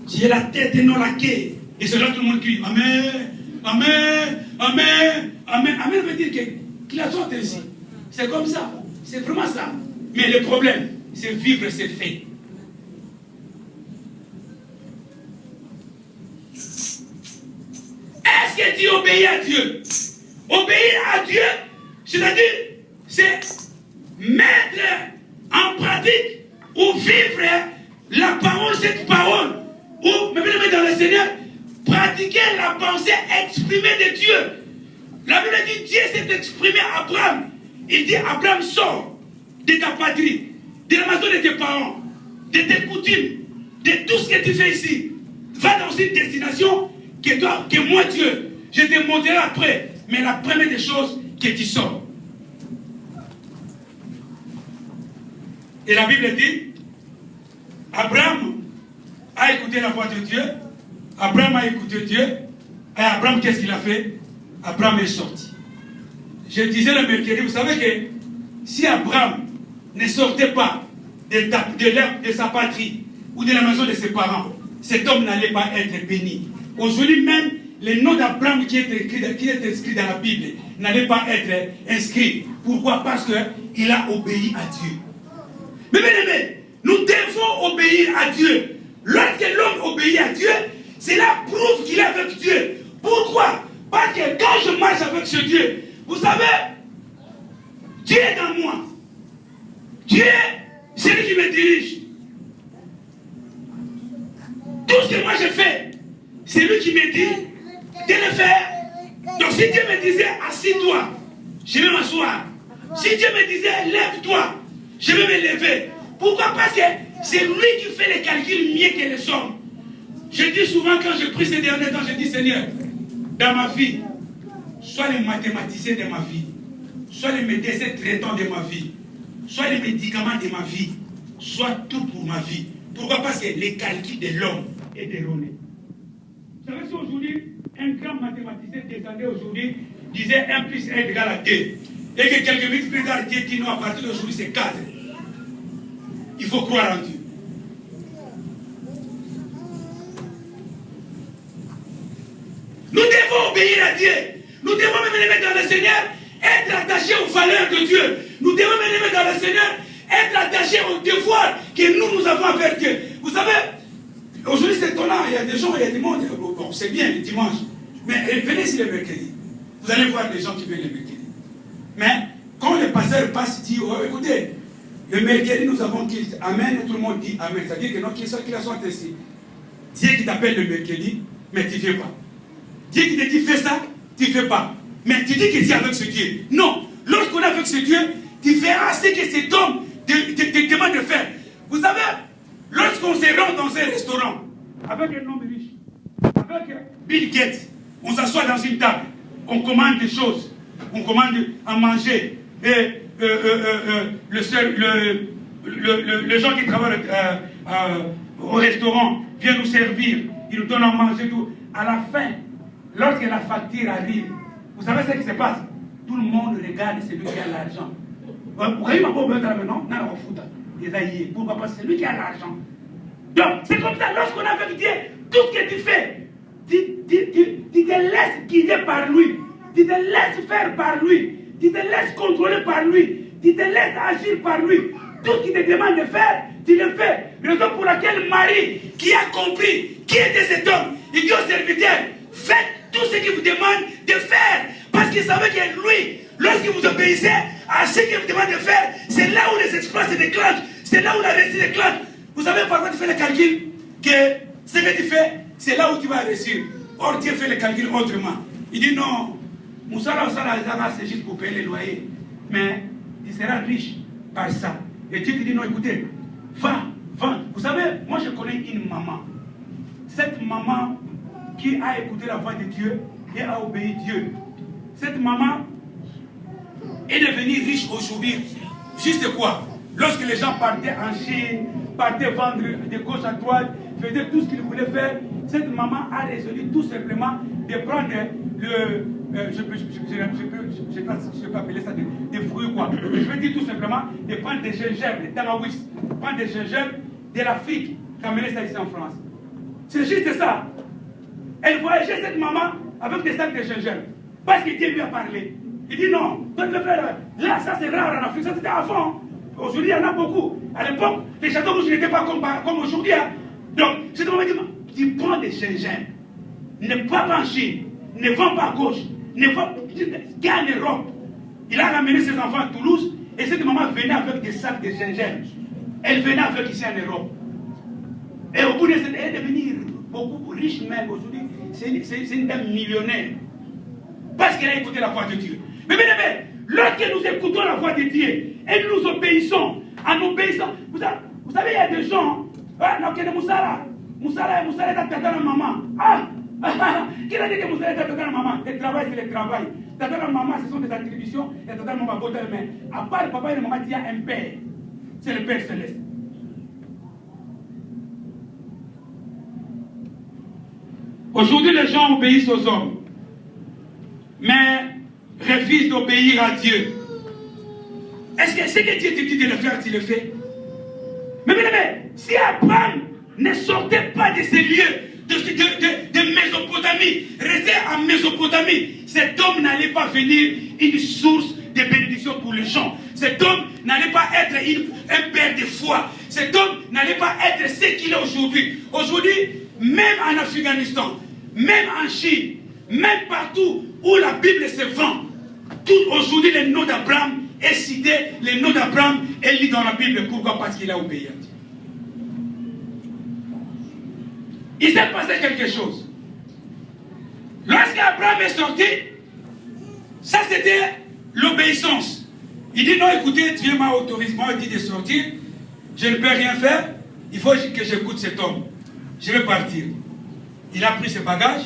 tu es la tête et non la queue. Et c'est là tout le monde crie Amen, Amen, Amen, Amen. Amen veut dire qu'il a sorti ici. C'est comme ça, c'est vraiment ça. Mais le problème, c'est vivre ses faits. Est-ce que tu obéis à Dieu? Obéir à Dieu, c'est-à-dire, c'est mettre en pratique ou vivre la parole, cette parole, ou me mettre dans le Seigneur, pratiquer la pensée exprimée de Dieu. La Bible dit Dieu s'est exprimé à Abraham. Il dit Abraham, sors de ta patrie, de la maison de tes parents, de tes coutumes, de tout ce que tu fais ici. Va dans une destination que moi Dieu, je te montrerai après. Mais la première des choses, que tu sors. Et la Bible dit, Abraham a écouté la voix de Dieu. Abraham a écouté Dieu. Et Abraham, qu'est-ce qu'il a fait? Abraham est sorti. Je disais le mercredi, vous savez que si Abraham ne sortait pas de sa patrie ou de la maison de ses parents, cet homme n'allait pas être béni. Aujourd'hui même, le nom d'Abraham qui est inscrit dans la Bible n'allait pas être inscrit. Pourquoi? Parce qu'il a obéi à Dieu. Mais bien aimé, nous devons obéir à Dieu. Lorsque l'homme obéit à Dieu, cela prouve qu'il est avec Dieu. Pourquoi? Parce que quand je marche avec ce Dieu, vous savez, Dieu est dans moi. Dieu, c'est lui qui me dirige. Tout ce que moi je fais, c'est lui qui me dit de le faire. Donc si Dieu me disait assis-toi, je vais m'asseoir. Si Dieu me disait lève-toi, je vais me lever. Pourquoi? Parce que c'est lui qui fait les calculs mieux que les hommes. Je dis souvent quand je prie ces derniers temps, je dis Seigneur, dans ma vie, soit les mathématiciens de ma vie, soit les médecins traitants de ma vie, soit les médicaments de ma vie, soit tout pour ma vie. Pourquoi? Parce que les calculs de l'homme est erroné. Vous savez, si aujourd'hui, un grand mathématicien descendait aujourd'hui, disait 1 plus 1 égale à 2, et que quelques minutes plus tard, Dieu dit non, à partir d'aujourd'hui, c'est 4. Il faut croire en Dieu. Nous devons obéir à Dieu. Nous devons même les mettre dans le Seigneur, être attachés aux valeurs de Dieu. Nous devons même les mettre dans le Seigneur, être attachés aux devoirs que nous avons envers Dieu. Vous savez, aujourd'hui c'est étonnant, il y a des gens, il y a des mondes, bon, c'est bien le dimanche, mais venez ici le mercredi. Vous allez voir des gens qui viennent le mercredi. Mais quand le pasteur passe, il dit, oh, écoutez, le mercredi nous avons dit Amen, et tout le monde dit Amen. C'est-à-dire que non, qu'il soit ici. Dieu qui t'appelle le mercredi, mais tu ne fais pas. Dieu qui te dit fais ça, tu ne fais pas. Mais tu dis que tu es avec ce Dieu. Non, lorsqu'on est avec ce Dieu, tu feras ce que cet homme te demande de faire. Vous savez, lorsqu'on se rend dans un restaurant avec un homme riche, avec Bill Gates, on s'assoit dans une table, on commande des choses, on commande à manger, et le gens qui travaillent au restaurant viennent nous servir, ils nous donnent à manger tout. À la fin, lorsque la facture arrive, vous savez ce qui se passe? Tout le monde regarde celui qui a l'argent. Pourquoi? Parce que c'est lui qui a l'argent. Donc, c'est comme ça, lorsqu'on a avec Dieu, tout ce que tu fais, tu te laisses guider par lui, tu te laisses faire par lui, tu te laisses contrôler par lui, tu te laisses agir par lui. Tout ce qu'il te demande de faire, tu le fais. Raison pour laquelle Marie, qui a compris qui était cet homme, il dit aux serviteurs, faites tout ce qu'il vous demande de faire. Parce qu'il savait que lui, lorsque vous obéissez à ce qu'il vous demande de faire, c'est là où les exploits se déclenchent. C'est là où la réussite se déclenche. Vous savez par quoi tu fais le calcul que ce que tu fais, c'est là où tu vas réussir. Or, Dieu fait le calcul autrement. Il dit non, Moussala, c'est juste pour payer les loyers. Mais il sera riche par ça. Et Dieu te dit non, écoutez, va. Vous savez, moi je connais une maman. Cette maman qui a écouté la voix de Dieu et a obéi Dieu. Cette maman est devenue riche aujourd'hui. Juste quoi? Lorsque les gens partaient en Chine, partaient vendre de gauche à droite, faisaient tout ce qu'ils voulaient faire, cette maman a résolu tout simplement de prendre le... je peux appeler ça des fruits quoi. Je veux dire tout simplement de prendre des gingembre, des tamawis, prendre des gingembre de l'Afrique, ramener ça ici en France. C'est juste ça. Elle voyageait cette maman avec des sacs de gingembre. Parce que Dieu lui a parlé. Il dit non, toi tu le fais là, ça c'est rare en Afrique, ça c'était avant. Aujourd'hui il y en a beaucoup. À l'époque, les châteaux rouges n'étaient pas comme aujourd'hui. Hein. Donc, cette maman dit, tu prends des gingembre, ne va pas en Chine, ne vends pas à gauche, ne va pas en Europe. Il a ramené ses enfants à Toulouse et cette maman venait avec des sacs de gingembre. Elle venait avec ici en Europe. Et au bout de cette, elle est devenue beaucoup riche même aujourd'hui. C'est une dame millionnaire. Parce qu'elle a écouté la voix de Dieu. Mais bien aimé, lorsque nous écoutons la voix de Dieu et nous obéissons, en obéissant, vous savez, il y a des gens, Moussala est ta tata maman. Qui a dit que Moussala est ta tata maman? Le travail, c'est le travail. Tata et maman, ce sont des attributions, et tata et maman, mais à part le papa et la maman, il y a un père. C'est le Père Céleste. Aujourd'hui, les gens obéissent aux hommes, mais refusent d'obéir à Dieu. Est-ce que ce que Dieu te dit de le faire, tu le fais? Mais si Abraham ne sortait pas de ces lieux de Mésopotamie, restait en Mésopotamie, cet homme n'allait pas venir une source de bénédiction pour les gens. Cet homme n'allait pas être un père de foi. Cet homme n'allait pas être ce qu'il est aujourd'hui. Aujourd'hui, même en Afghanistan, même en Chine, même partout où la Bible se vend, aujourd'hui le nom d'Abraham est cité, le nom d'Abraham est lu dans la Bible. Pourquoi? Parce qu'il a obéi à Dieu. Il s'est passé quelque chose. Lorsqu'Abraham est sorti, ça c'était l'obéissance. Il dit non, écoutez, Dieu m'a autorisé, m'a dit de sortir, je ne peux rien faire, il faut que j'écoute cet homme. Je vais partir. Il a pris ses bagages,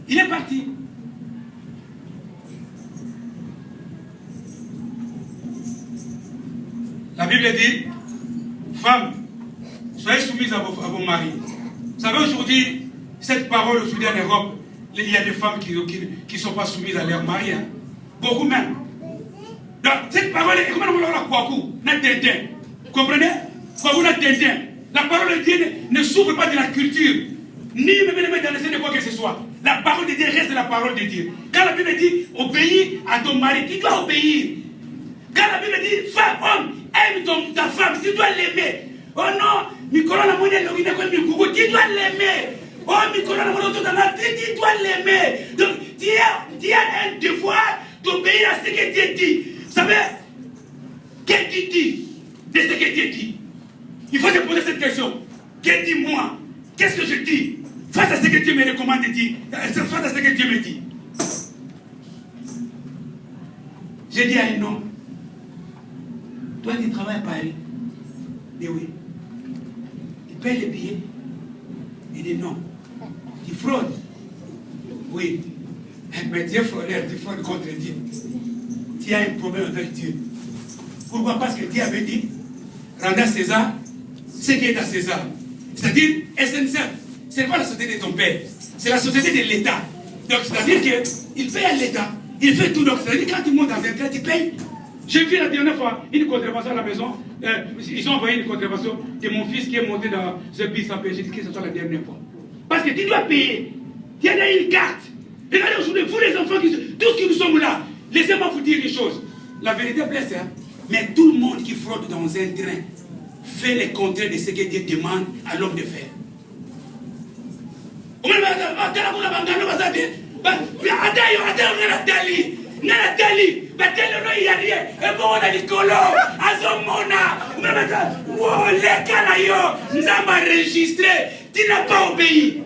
il est parti. La Bible dit, femmes, soyez soumises à vos maris. Vous savez, aujourd'hui, cette parole aujourd'hui en Europe, il y a des femmes qui ne sont pas soumises à leur mari. Hein. Beaucoup même. Donc, cette parole est comme la Kwaku, vous comprenez? Kwaku na Tintin. La parole de Dieu ne s'ouvre pas de la culture, ni même dans l'essai de quoi que ce soit. La parole de Dieu reste la parole de Dieu. Quand la Bible dit, obéis à ton mari, tu dois obéir. Quand la Bible dit, femme, homme, aime ta femme, tu dois l'aimer. Oh non, tu dois l'aimer. Oh, tu dois l'aimer. Donc, tu as un devoir d'obéir à ce que Dieu dit. Vous savez, qu'est-ce qu'il dit de ce que Dieu dit? Il faut se poser cette question. Qu'est-ce que dit-moi? Qu'est-ce que je dis face à ce que Dieu me recommande de dire? Face à ce que Dieu me dit. J'ai dit à un homme, toi tu travailles à Paris. Il dit oui. Il paye les billets. Il dit non. Tu fraudes. Oui. Mais Dieu fraudeur, tu fraudes contre Dieu. Tu as un problème avec Dieu. Pourquoi? Parce que Dieu avait dit, rendez à César ce qui est à César. C'est-à-dire, SNCF, ce n'est pas la société de ton père, c'est la société de l'État. Donc, c'est-à-dire qu'il paye à l'État. Il fait tout. Donc, c'est-à-dire quand tu montes dans un train, tu payes. J'ai vu la dernière fois une contravention à la maison. Ils ont envoyé une contravention de mon fils qui est monté dans ce bus sans payer. J'ai dit que ce soit la dernière fois. Parce que tu dois payer. Tu as une carte. Regardez aujourd'hui, vous les enfants, tous qui nous sommes là, laissez-moi vous dire une chose. La vérité blesse, hein? Mais tout le monde qui fraude dans un train fait le contraire de ce que Dieu demande à l'homme de faire. Tu n'as pas obéi.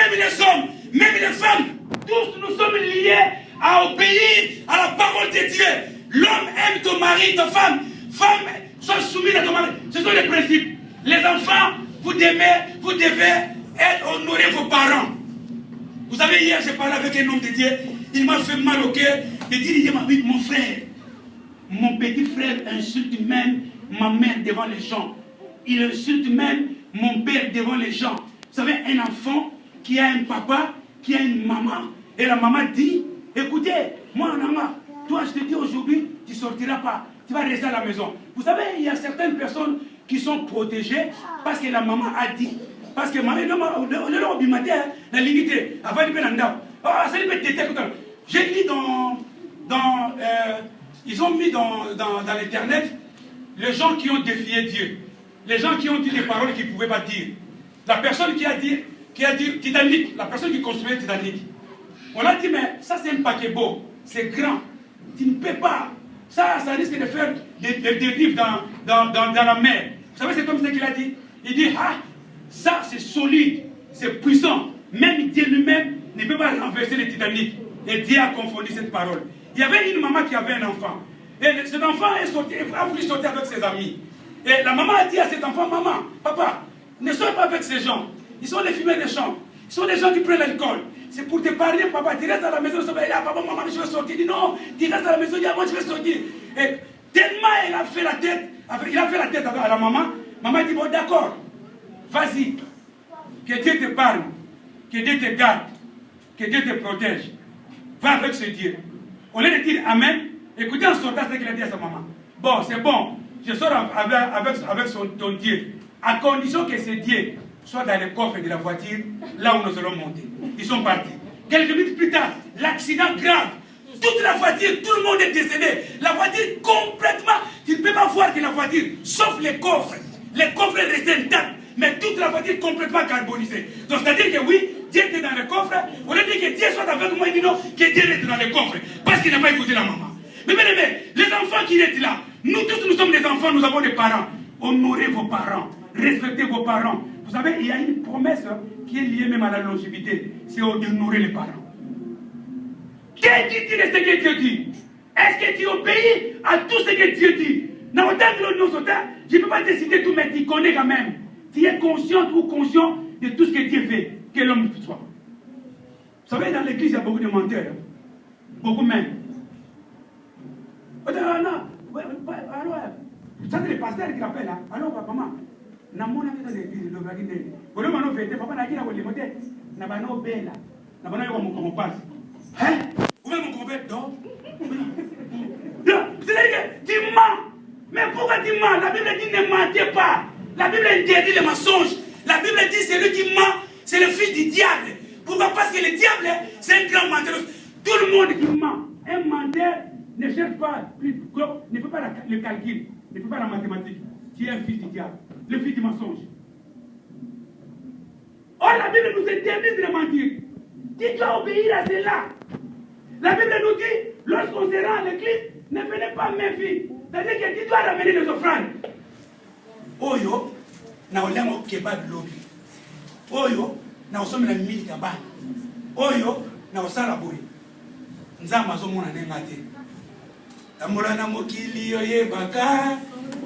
même les hommes, même les femmes, tous nous sommes liés à obéir à la parole de Dieu. L'homme aime ton mari, ta femme. Femme, sois soumise à ton mari. Ce sont les principes. Les enfants, vous devez honorer vos parents. Vous savez, hier, j'ai parlé avec un homme de Dieu. Il m'a fait mal au cœur. Il dit, mon frère, mon petit frère insulte même ma mère devant les gens. Il insulte même mon père devant les gens. Vous savez, un enfant qui a un papa, qui a une maman, et la maman dit, écoutez, moi, maman, toi, je te dis aujourd'hui, tu ne sortiras pas. Tu vas rester à la maison. Vous savez, il y a certaines personnes qui sont protégées parce que la maman a dit. Parce que maman, la limité, avant de faire j'ai lu ils ont mis dans l'internet les gens qui ont défié Dieu, les gens qui ont dit des paroles qu'ils ne pouvaient pas dire. La personne qui a dit Titanic, la personne qui construisait Titanic. On a dit, mais ça c'est un paquebot, c'est grand, tu ne peux pas. Ça risque de faire des dérives dans la mer. Vous savez, c'est comme ça qu'il a dit. Il dit, ça c'est solide, c'est puissant. Même Dieu lui-même ne peut pas renverser le Titanic. Et Dieu a confondu cette parole. Il y avait une maman qui avait un enfant. Et cet enfant a voulu sortir avec ses amis. Et la maman a dit à cet enfant, maman, papa, ne sois pas avec ces gens. Ils sont les fumeurs des champs. Ils sont des gens qui prennent l'alcool. C'est pour te parler, papa. Tu restes à la maison. Papa, maman, je vais sortir. Il dit non, tu restes à la maison. Il dit, moi, je vais sortir. Et tellement il a fait la tête à la maman. Maman dit, bon, d'accord, vas-y. Que Dieu te parle. Que Dieu te garde. Que Dieu te protège. Va avec ce Dieu. Au lieu de dire Amen, écoutez en sortant ce qu'il a dit à sa maman. Bon, c'est bon. Je sors avec ton Dieu. À condition que ce Dieu soit dans le coffre de la voiture, là où nous allons monter. Ils sont partis. Quelques minutes plus tard, l'accident grave. Toute la voiture, tout le monde est décédé. La voiture complètement, tu ne peux pas voir que la voiture, sauf les coffres. Les coffres restent intacts, mais toute la voiture complètement carbonisée. Donc c'est-à-dire que oui, Dieu était dans le coffre. Au lieu de dire que Dieu soit avec moi, il dit non, que Dieu est dans le coffre. Parce qu'il n'a pas écouté la maman. Mais bien aimé, les enfants qui sont là, nous tous nous sommes des enfants, nous avons des parents. Honorez vos parents, respectez vos parents. Vous savez, il y a une promesse qui est liée même à la longévité, c'est d'honorer les parents. Qu'est-ce que dit de ce que Dieu dit? Est-ce que tu obéis à tout ce que Dieu dit? Je ne peux pas te citer tout, mais tu connais quand même. Tu es conscient ou conscient de tout ce que Dieu fait, que l'homme soit. Vous savez, dans l'église, il y a beaucoup de menteurs. Beaucoup même. Ça, c'est les pasteurs qui l'appellent. Alors, maman, na mona dans l'église, le vagin. Pour le moment, papa n'a pas de moté. N'a pas de belle. N'a pas de comment passe. Hein? Vous voulez mon compère donc? C'est-à-dire que tu mens. Mais pourquoi tu mens? La Bible dit ne mentez pas. La Bible interdit les mensonges. La Bible dit celui qui ment, c'est le fils du diable. Pourquoi? Parce que le diable, c'est un grand menteur. Tout le monde qui ment. Un menteur ne cherche pas, ne fait pas le calcul, ne fait pas la mathématique. Tu es un fils du diable, le fils du mensonge. Or, la Bible nous interdit de mentir. Tu dois obéir à cela. La Bible nous dit, lorsqu'on se rend à l'église, ne venez pas mes filles. C'est-à-dire que tu dois ramener les offrandes. Oyo, na olemo kebab lobby. Oyo, na osomela mili kabani. Oyo, na osala boy. Nzamba azomona nenga te. Tambola na mokili oyebaka,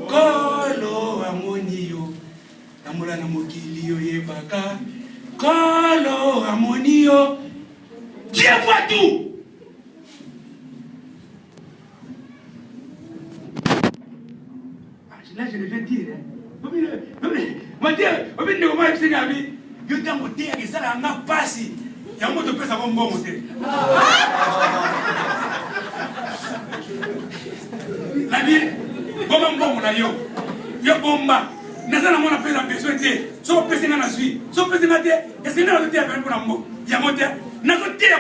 kolo amoni yo. Tambola na mokili oyebaka, kolo amoni yo. Dieu voit tout. Là, je vais dire. Mon Dieu, on vient de me voir avec ses amis. Je dis à mon Dieu, que ça n'a pas si. Il y a un mot de paix, ça va me monter. La vie, bon, mon aïe. Yo bomba. Nazana mon appel à besoin de. So pèse na suite. So pèse na te. Et c'est là le Dieu appelle pour l'amour. Il y a mon Dieu.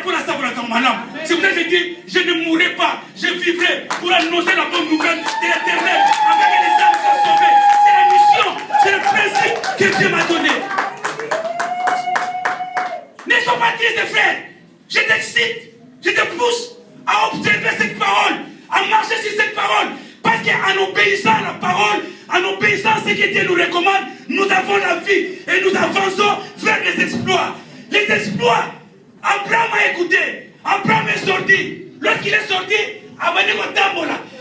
Pour la savoir dans mon âme. C'est pour ça que je dis, je ne mourrai pas, je vivrai pour annoncer la bonne nouvelle de l'Éternel, afin que les âmes soient sauvées. C'est la mission, c'est le principe que Dieu m'a donné. Ne sois pas triste, frère. Je t'excite, je te pousse à observer cette parole, à marcher sur cette parole. Parce qu'en obéissant à la parole, en obéissant à ce que Dieu nous recommande, nous avons la vie et nous avançons vers les exploits. Les exploits. Abraham a écouté. Abraham est sorti. Lorsqu'il est sorti,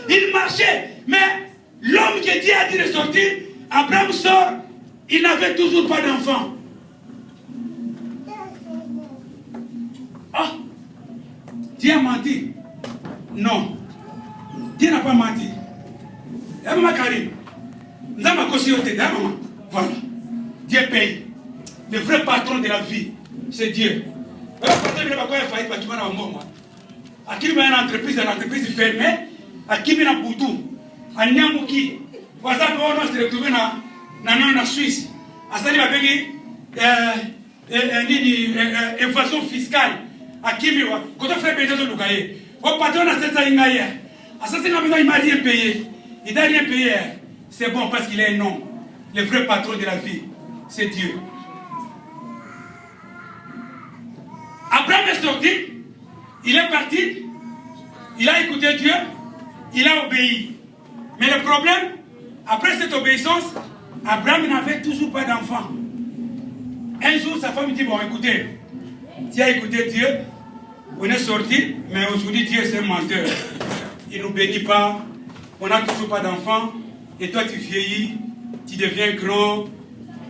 il marchait. Mais l'homme que Dieu a dit de sortir, Abraham sort, il n'avait toujours pas d'enfant. Ah, Dieu a menti. Non. Dieu n'a pas menti. Voilà. Dieu paye. Le vrai patron de la vie, c'est Dieu. À qui une entreprise fermée, à qui une boutou, à Niamouki, on se retrouve en Suisse, à ça, il va évasion fiscale, à qui quand on fait payer le loyer, au patron a cette ingaya, à ça, il m'a rien payé, il n'a rien payé, c'est bon parce qu'il est un nom, le vrai patron de la vie, c'est Dieu. Abraham est sorti, il est parti, il a écouté Dieu, il a obéi. Mais le problème, après cette obéissance, Abraham n'avait toujours pas d'enfant. Un jour, sa femme dit, bon, écoutez, tu as écouté Dieu, on est sorti, mais aujourd'hui, Dieu c'est un menteur. Il ne nous bénit pas, on n'a toujours pas d'enfant, et toi tu vieillis, tu deviens grand,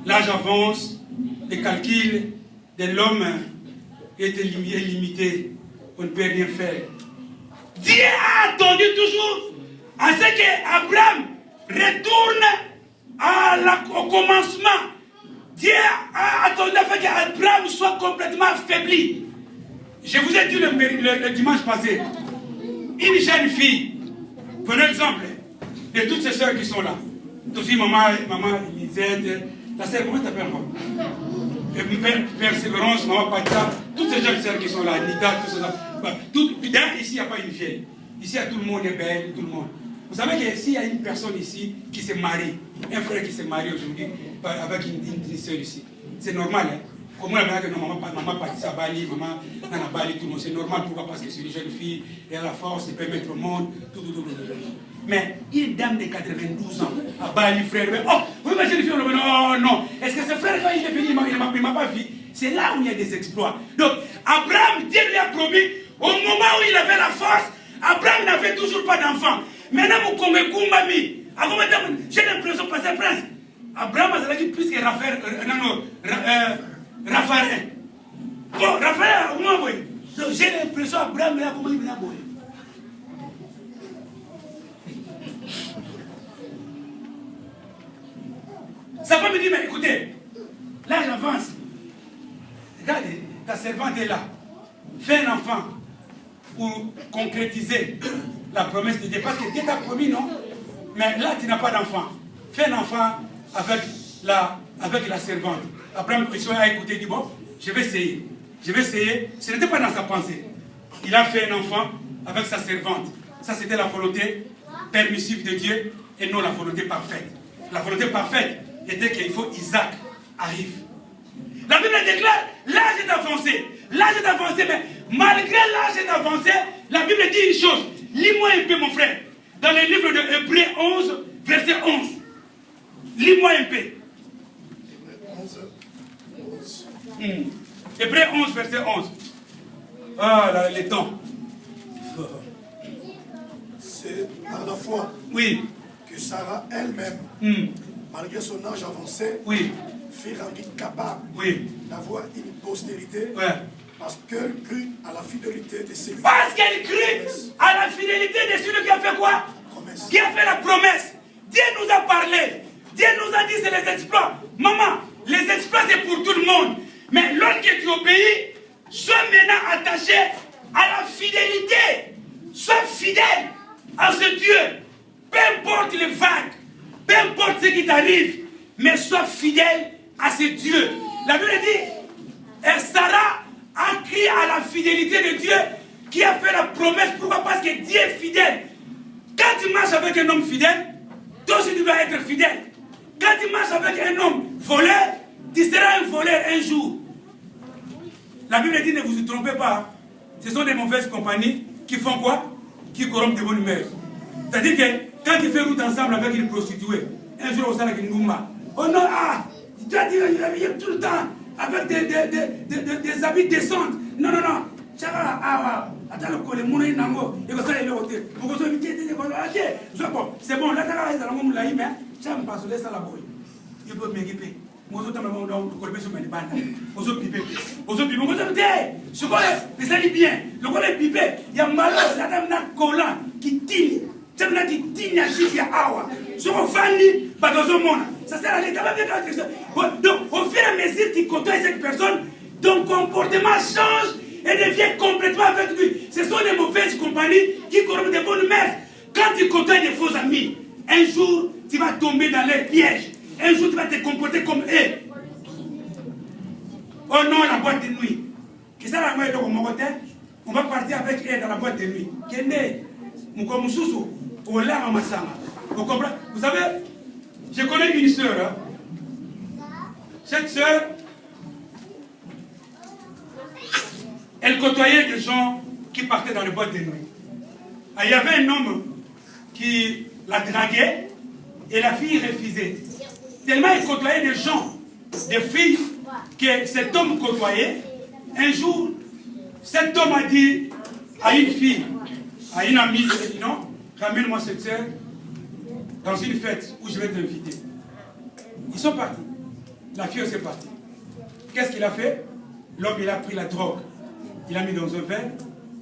l'âge avance, les calculs de l'homme est limité, on ne peut rien faire. Dieu a attendu toujours à ce qu'Abraham retourne au commencement. Dieu a attendu à ce qu'Abraham soit complètement affaibli. Je vous ai dit le dimanche passé, une jeune fille, prenez l'exemple de toutes ces soeurs qui sont là. Aussi maman Elisette, la sœur, comment t'appelles encore? Persévérance, maman Patia, toutes ces jeunes sœurs qui sont là, Anita, tout ça. Ici, il n'y a pas une vieille. Ici, tout le monde est belle, tout le monde. Vous savez que s'il y a une personne ici qui se marie, un frère qui se marie aujourd'hui avec une sœur ici, c'est normal. Hein? Comme la que maman Patia à Bali, maman Nana Bali, tout le monde, c'est normal. Pourquoi? Parce que c'est une jeune fille, elle a la force, elle peut mettre au monde, tout. Mais une dame de 92 ans, à Bali, frère, oh, vous imaginez une fille, non. Est-ce que ce frère, quand il est venu, il ne m'a pas vu? C'est là où il y a des exploits. Donc, Abraham, Dieu lui a promis, au moment où il avait la force, Abraham n'avait toujours pas d'enfant. Maintenant, j'ai l'impression de passer prince. Abraham a dit plus que Raphaël. Bon, Raphaël, donc j'ai l'impression qu'Abraham est comment il est abonné. Sa femme me dit, mais écoutez, là j'avance. Regardez, ta servante est là. Fais un enfant pour concrétiser la promesse de Dieu. Parce que Dieu t'a promis, non? Mais là, tu n'as pas d'enfant. Fais un enfant avec la servante. Abraham a écouté, il dit, bon, je vais essayer. Ce n'était pas dans sa pensée. Il a fait un enfant avec sa servante. Ça, c'était la volonté permissive de Dieu et non la volonté parfaite. La volonté parfaite était qu'il faut Isaac arrive. La Bible déclare, l'âge est avancé. L'âge est avancé, mais malgré l'âge est avancé, la Bible dit une chose. Lis-moi un peu, mon frère. Dans le livre de Hébreux 11, verset 11. Lis-moi un peu. Hébreux 11, verset 11. Ah, là, les temps. C'est par la foi que Sarah elle-même, malgré son âge avancé, fut rendue capable d'avoir une postérité parce qu'elle crut à la fidélité de celui Parce qu'elle crut à la fidélité de celui qui a fait quoi? Promesse. Qui a fait la promesse. Dieu nous a parlé. Dieu nous a dit c'est les exploits. Maman, les exploits c'est pour tout le monde. Mais lorsque tu obéis, sois maintenant attaché à la fidélité. Sois fidèle à ce Dieu. Peu importe les vagues, peu importe ce qui t'arrive, mais sois fidèle à ce Dieu. La Bible dit, et Sarah a crié à la fidélité de Dieu qui a fait la promesse. Pourquoi? Parce que Dieu est fidèle. Quand tu marches avec un homme fidèle, toi aussi tu dois être fidèle. Quand tu marches avec un homme voleur, tu seras un voleur un jour. La Bible dit, ne vous y trompez pas. Ce sont des mauvaises compagnies qui font quoi? Qui corrompent de bonne humeur. C'est-à-dire que quand tu fais route ensemble avec une prostituée, un jour au sein avec une goumba, oh non, tu as dit, il tout le temps, avec des habits décents. Non, non, non. Attends, le collet, mon et nango, et que ça est le côté. C'est bon, là, t'as la langue, là, mais ça me passe, laisse la boue. Il peut m'équiper. Moi, je t'en ai collet sur mes bandes. Aux autres pipés. Aux autres pipés. Aux autres pipés. Je connais, ça dit bien. Le collet pipé, il y a malheur, la dame n'a collant qui tine. Ça me dit tine à chiffre à awa. Sur un fanny, pas dans un monde. Ça sert à l'état. Donc, au fur et à mesure que tu côtoies cette personne, ton comportement change et devient complètement avec lui. Ce sont des mauvaises compagnies qui corrompent des bonnes mères. Quand tu côtoies des faux amis, un jour, tu vas tomber dans leur piège. Un jour, tu vas te comporter comme eux. Oh non, la boîte de nuit. Qu'est-ce que ça va être au Mogotin? On va partir avec eux dans la boîte de nuit. Kende, Moukomususu, Ola Mamasama. Vous comprenez? Vous savez, je connais une sœur. Hein? Cette sœur, elle côtoyait des gens qui partaient dans les boîtes de nuit. Il y avait un homme qui la draguait et la fille refusait. Tellement il côtoyait des gens, des filles, que cet homme côtoyait. Un jour, cet homme a dit à une fille, à une amie, il a dit non, ramène-moi cette sœur dans une fête où je vais t'inviter. Ils sont partis. La fille aussi est partie. Qu'est-ce qu'il a fait? L'homme, il a pris la drogue. Il a mis dans un verre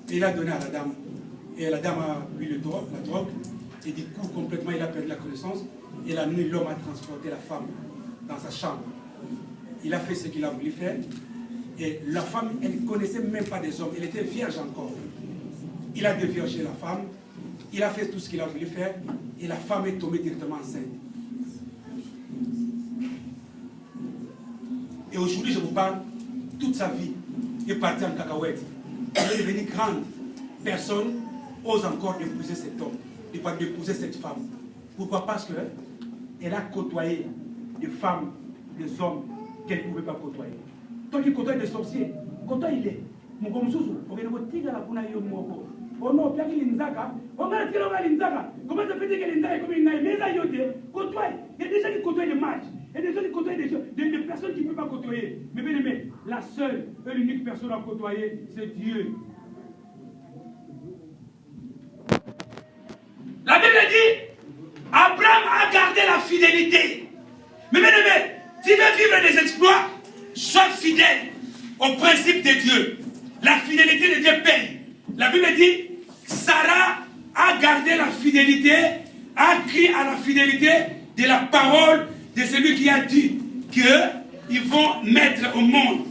et il a donné à la dame. Et la dame a bu la drogue. Et du coup, complètement, il a perdu la connaissance. Et la nuit, l'homme a transporté la femme dans sa chambre. Il a fait ce qu'il a voulu faire. Et la femme, elle ne connaissait même pas des hommes. Elle était vierge encore. Il a déviergé la femme. Il a fait tout ce qu'il a voulu faire. Et la femme est tombée directement enceinte. Et aujourd'hui, je vous parle, toute sa vie est partie en cacahuète. Elle est devenue grande. Personne ose encore épouser cet homme, d'épouser cette femme. Pourquoi? Parce qu'elle a côtoyé des femmes, des hommes qu'elle ne pouvait pas côtoyer. Toi qui côtoies des sorciers, côtoie il est. Mon comme sous, on vient de vous dire la pouna yo moko. Oh non, bien qu'il l'inzaka. On va dire on va l'inzaka. Comment ça fait dire que l'inzaka est comme une naïe? Mais ça yote, côtoie. Il y a des gens qui côtoient des matchs. Il y a des gens qui côtoient des personnes qui ne peuvent pas côtoyer. Mais bien aimé, la seule et l'unique personne à côtoyer, c'est Dieu. La Bible dit, Abraham a gardé la fidélité. Mais bien aimé, tu veux vivre des exploits, sois fidèle au principe de Dieu. La fidélité de Dieu paye. La Bible dit, Sarah a gardé la fidélité, a crié à la fidélité de la parole de celui qui a dit qu'ils vont mettre au monde.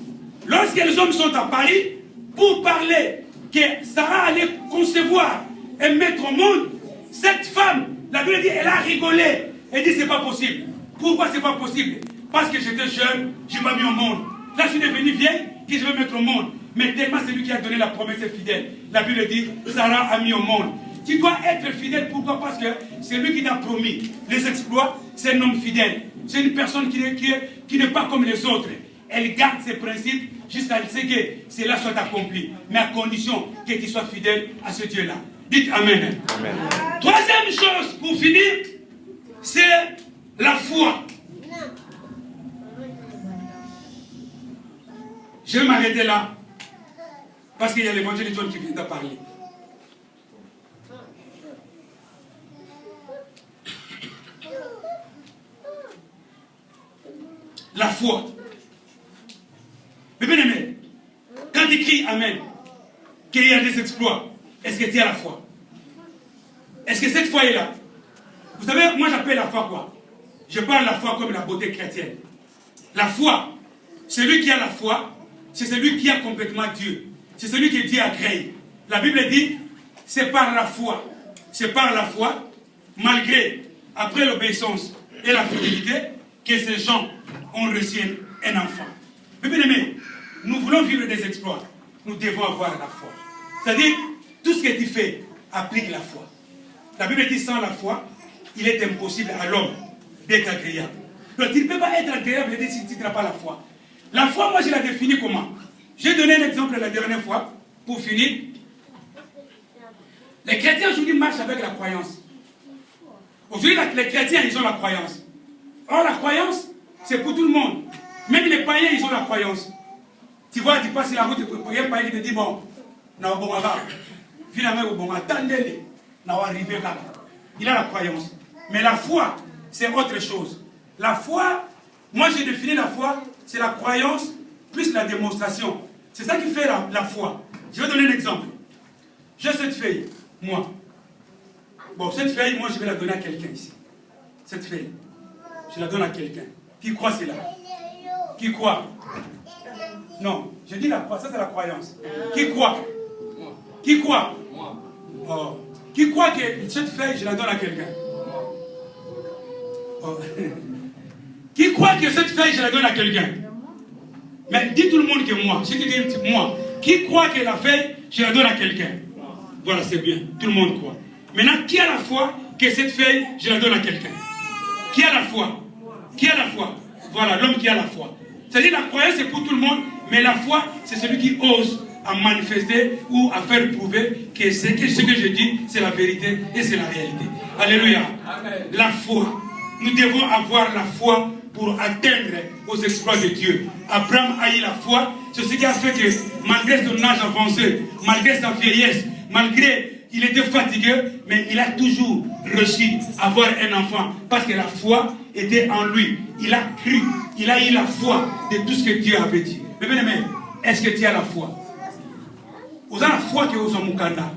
Lorsque les hommes sont à Paris, pour parler que Sarah allait concevoir et mettre au monde, cette femme, la Bible dit, elle a rigolé. Elle dit, c'est pas possible. Pourquoi c'est pas possible? Parce que j'étais jeune, je m'ai mis au monde. Là, je suis devenu vieille, que je vais mettre au monde. Mais tellement celui qui a donné la promesse est fidèle. La Bible dit, Sarah a mis au monde. Tu dois être fidèle. Pourquoi? Parce que c'est lui qui t'a promis les exploits. C'est un homme fidèle. C'est une personne qui n'est pas comme les autres. Elle garde ses principes jusqu'à ce que cela soit accompli. Mais à condition que tu sois fidèle à ce Dieu-là. Dites Amen. Amen. Troisième chose pour finir, c'est la foi. Je vais m'arrêter là. Parce qu'il y a l'évangile de John qui vient de parler. La foi. Mais bien aimé, quand tu cries Amen, qu'il y a des exploits, est-ce que tu as la foi? Est-ce que cette foi est là? Vous savez, moi j'appelle la foi quoi? Je parle de la foi comme la beauté chrétienne. La foi, celui qui a la foi, c'est celui qui a complètement Dieu. C'est celui que Dieu agrée. La Bible dit, c'est par la foi. C'est par la foi, malgré, après l'obéissance et la fidélité, que ces gens ont reçu un enfant. Mais bien aimé, nous voulons vivre des exploits. Nous devons avoir la foi. C'est-à-dire, tout ce que tu fais, applique la foi. La Bible dit, sans la foi, il est impossible à l'homme d'être agréable. Donc, tu ne peux pas être agréable si tu n'as pas la foi. La foi, moi, je la définis comment? J'ai donné un exemple la dernière fois, pour finir. Les chrétiens aujourd'hui marchent avec la croyance. Aujourd'hui, les chrétiens, ils ont la croyance. Or, la croyance, c'est pour tout le monde. Même les païens, ils ont la croyance. Tu vois, tu passes sur la route, il y a un païen qui te dit, bon, finalement, bon, attendez-les, il a la croyance. Mais la foi, c'est autre chose. La foi, moi j'ai défini la foi, c'est la croyance plus la démonstration. C'est ça qui fait la foi. Je vais donner un exemple. J'ai cette feuille, moi. Bon, cette feuille, moi je vais la donner à quelqu'un ici. Cette feuille, je la donne à quelqu'un. Qui croit c'est là? Qui croit? Non, je dis la foi, ça c'est la croyance. Qui croit? Qui croit? Oh. Qui croit que cette feuille, je la donne à quelqu'un? Oh. Qui croit que cette feuille, je la donne à quelqu'un? Mais dis tout le monde que moi. Je te dis moi. Qui croit que la feuille, je la donne à quelqu'un? Voilà, c'est bien. Tout le monde croit. Maintenant, qui a la foi que cette feuille, je la donne à quelqu'un? Qui a la foi? Qui a la foi? Voilà, l'homme qui a la foi. C'est-à-dire la croyance, c'est pour tout le monde, mais la foi, c'est celui qui ose à manifester ou à faire prouver que ce que je dis, c'est la vérité et c'est la réalité. Alléluia. Amen. La foi. Nous devons avoir la foi pour atteindre aux exploits de Dieu. Abraham a eu la foi. C'est ce qui a fait que malgré son âge avancé, malgré sa vieillesse, malgré il était fatigué, mais il a toujours réussi à avoir un enfant. Parce que la foi était en lui. Il a cru. Il a eu la foi de tout ce que Dieu avait dit. Mais bien aimé, est-ce que tu as la foi? Vous avez la foi que vous avez Mukanda.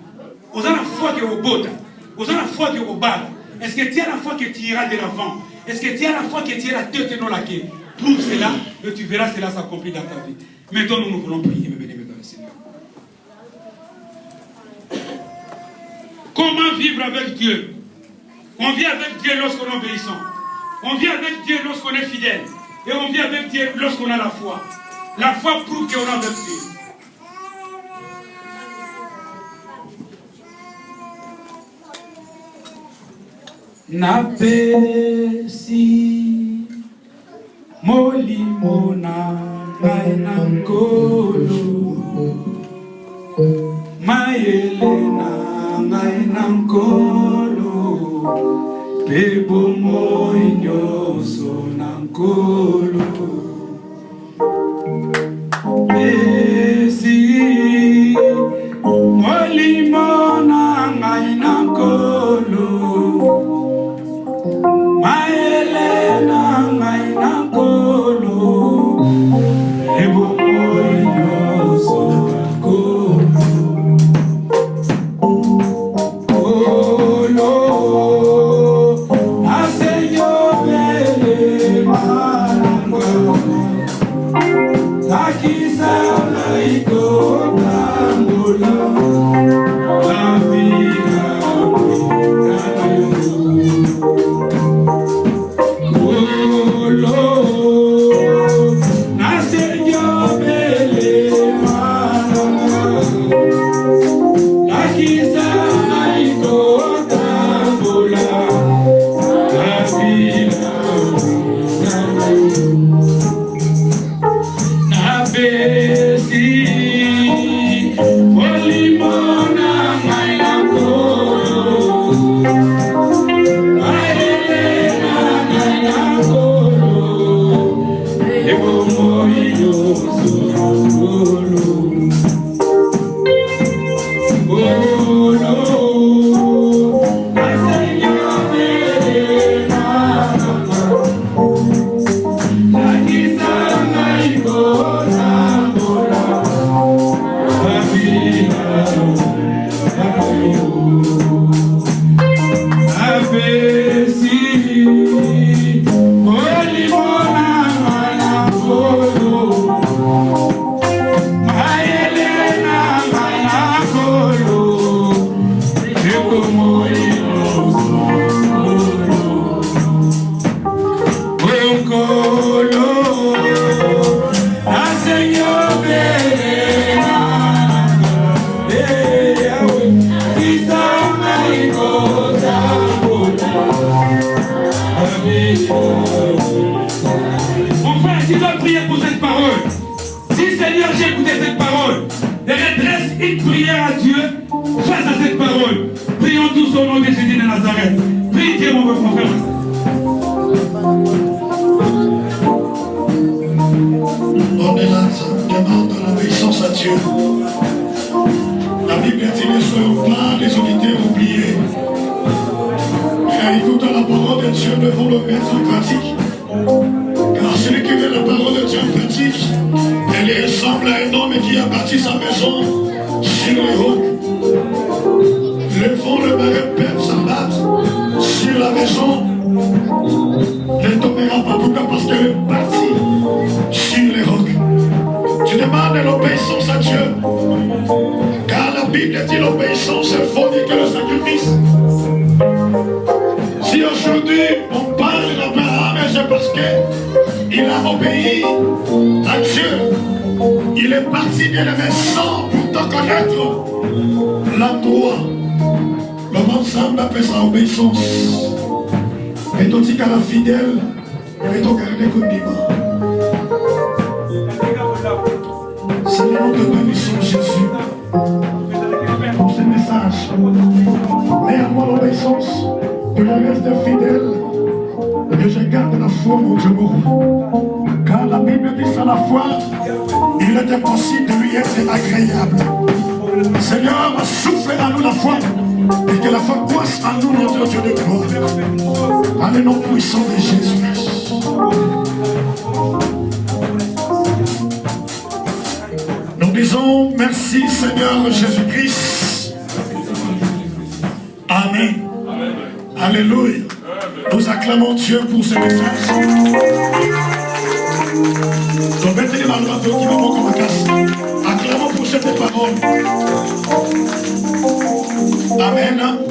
Vous avez la foi que vous Bota. Vous avez la foi que vous Bala. Est-ce que tu as la foi que tu iras de l'avant? Est-ce que tu as la foi que tu iras tête dans la quai? Trouve cela et tu verras cela s'accomplir dans ta vie. Maintenant, nous voulons prier, mes bien-aimés dans le Seigneur. Comment vivre avec Dieu? On vit avec Dieu lorsqu'on est obéissant. On vit avec Dieu lorsqu'on est fidèle. Et on vit avec Dieu lorsqu'on a la foi. La foi prouve qu'on a avec Dieu. Napesi molimo na ngai na nkolo mayele na ngai na nkolo pe bomoi nyonso na nkolo pesi molimo na ngai na nkolo Maelena ngaina kolo ebo moyo soko kolo aseyo bele mango takisa laiko tambola la vida On est là, ça demande l'obéissance à Dieu. La Bible dit ne soyons pas des auditeurs oubliés. Et écoutant la parole de Dieu, devons le mettre en pratique. Car celui qui met la parole de Dieu en pratique, elle ressemble à un homme qui a bâti sa maison sur les rocs. Le vent, le marais peuvent s'abattre sur la maison. Ne tombera pas. Pourquoi? Parce qu'elle est bâtie sur les rocs. Tu demandes l'obéissance à Dieu. Car la Bible dit l'obéissance est fondée que le sacrifice. Si aujourd'hui on parle d'Abraham, c'est parce qu'il a obéi à Dieu. Il est parti bien aimé sans pourtant connaître l'endroit. L'homme ensemble appelle ça obéissance. Et toi tu la fidèle, et toi garder comme dimanche. Seigneur, nous te bénissons Jésus pour ce message. Néanmoins l'obéissance, que je reste fidèle, que je garde la foi, mon Dieu. Car la Bible dit ça, la foi, il est impossible de lui être agréable. Seigneur, souffle à nous la foi, et que la foi croisse en nous, notre Dieu de gloire. Dans le nom puissant de Jésus. Nous disons merci Seigneur Jésus-Christ. Amen. Alléluia. Nous acclamons Dieu pour ce message. Acclamons pour cette parole. Amen.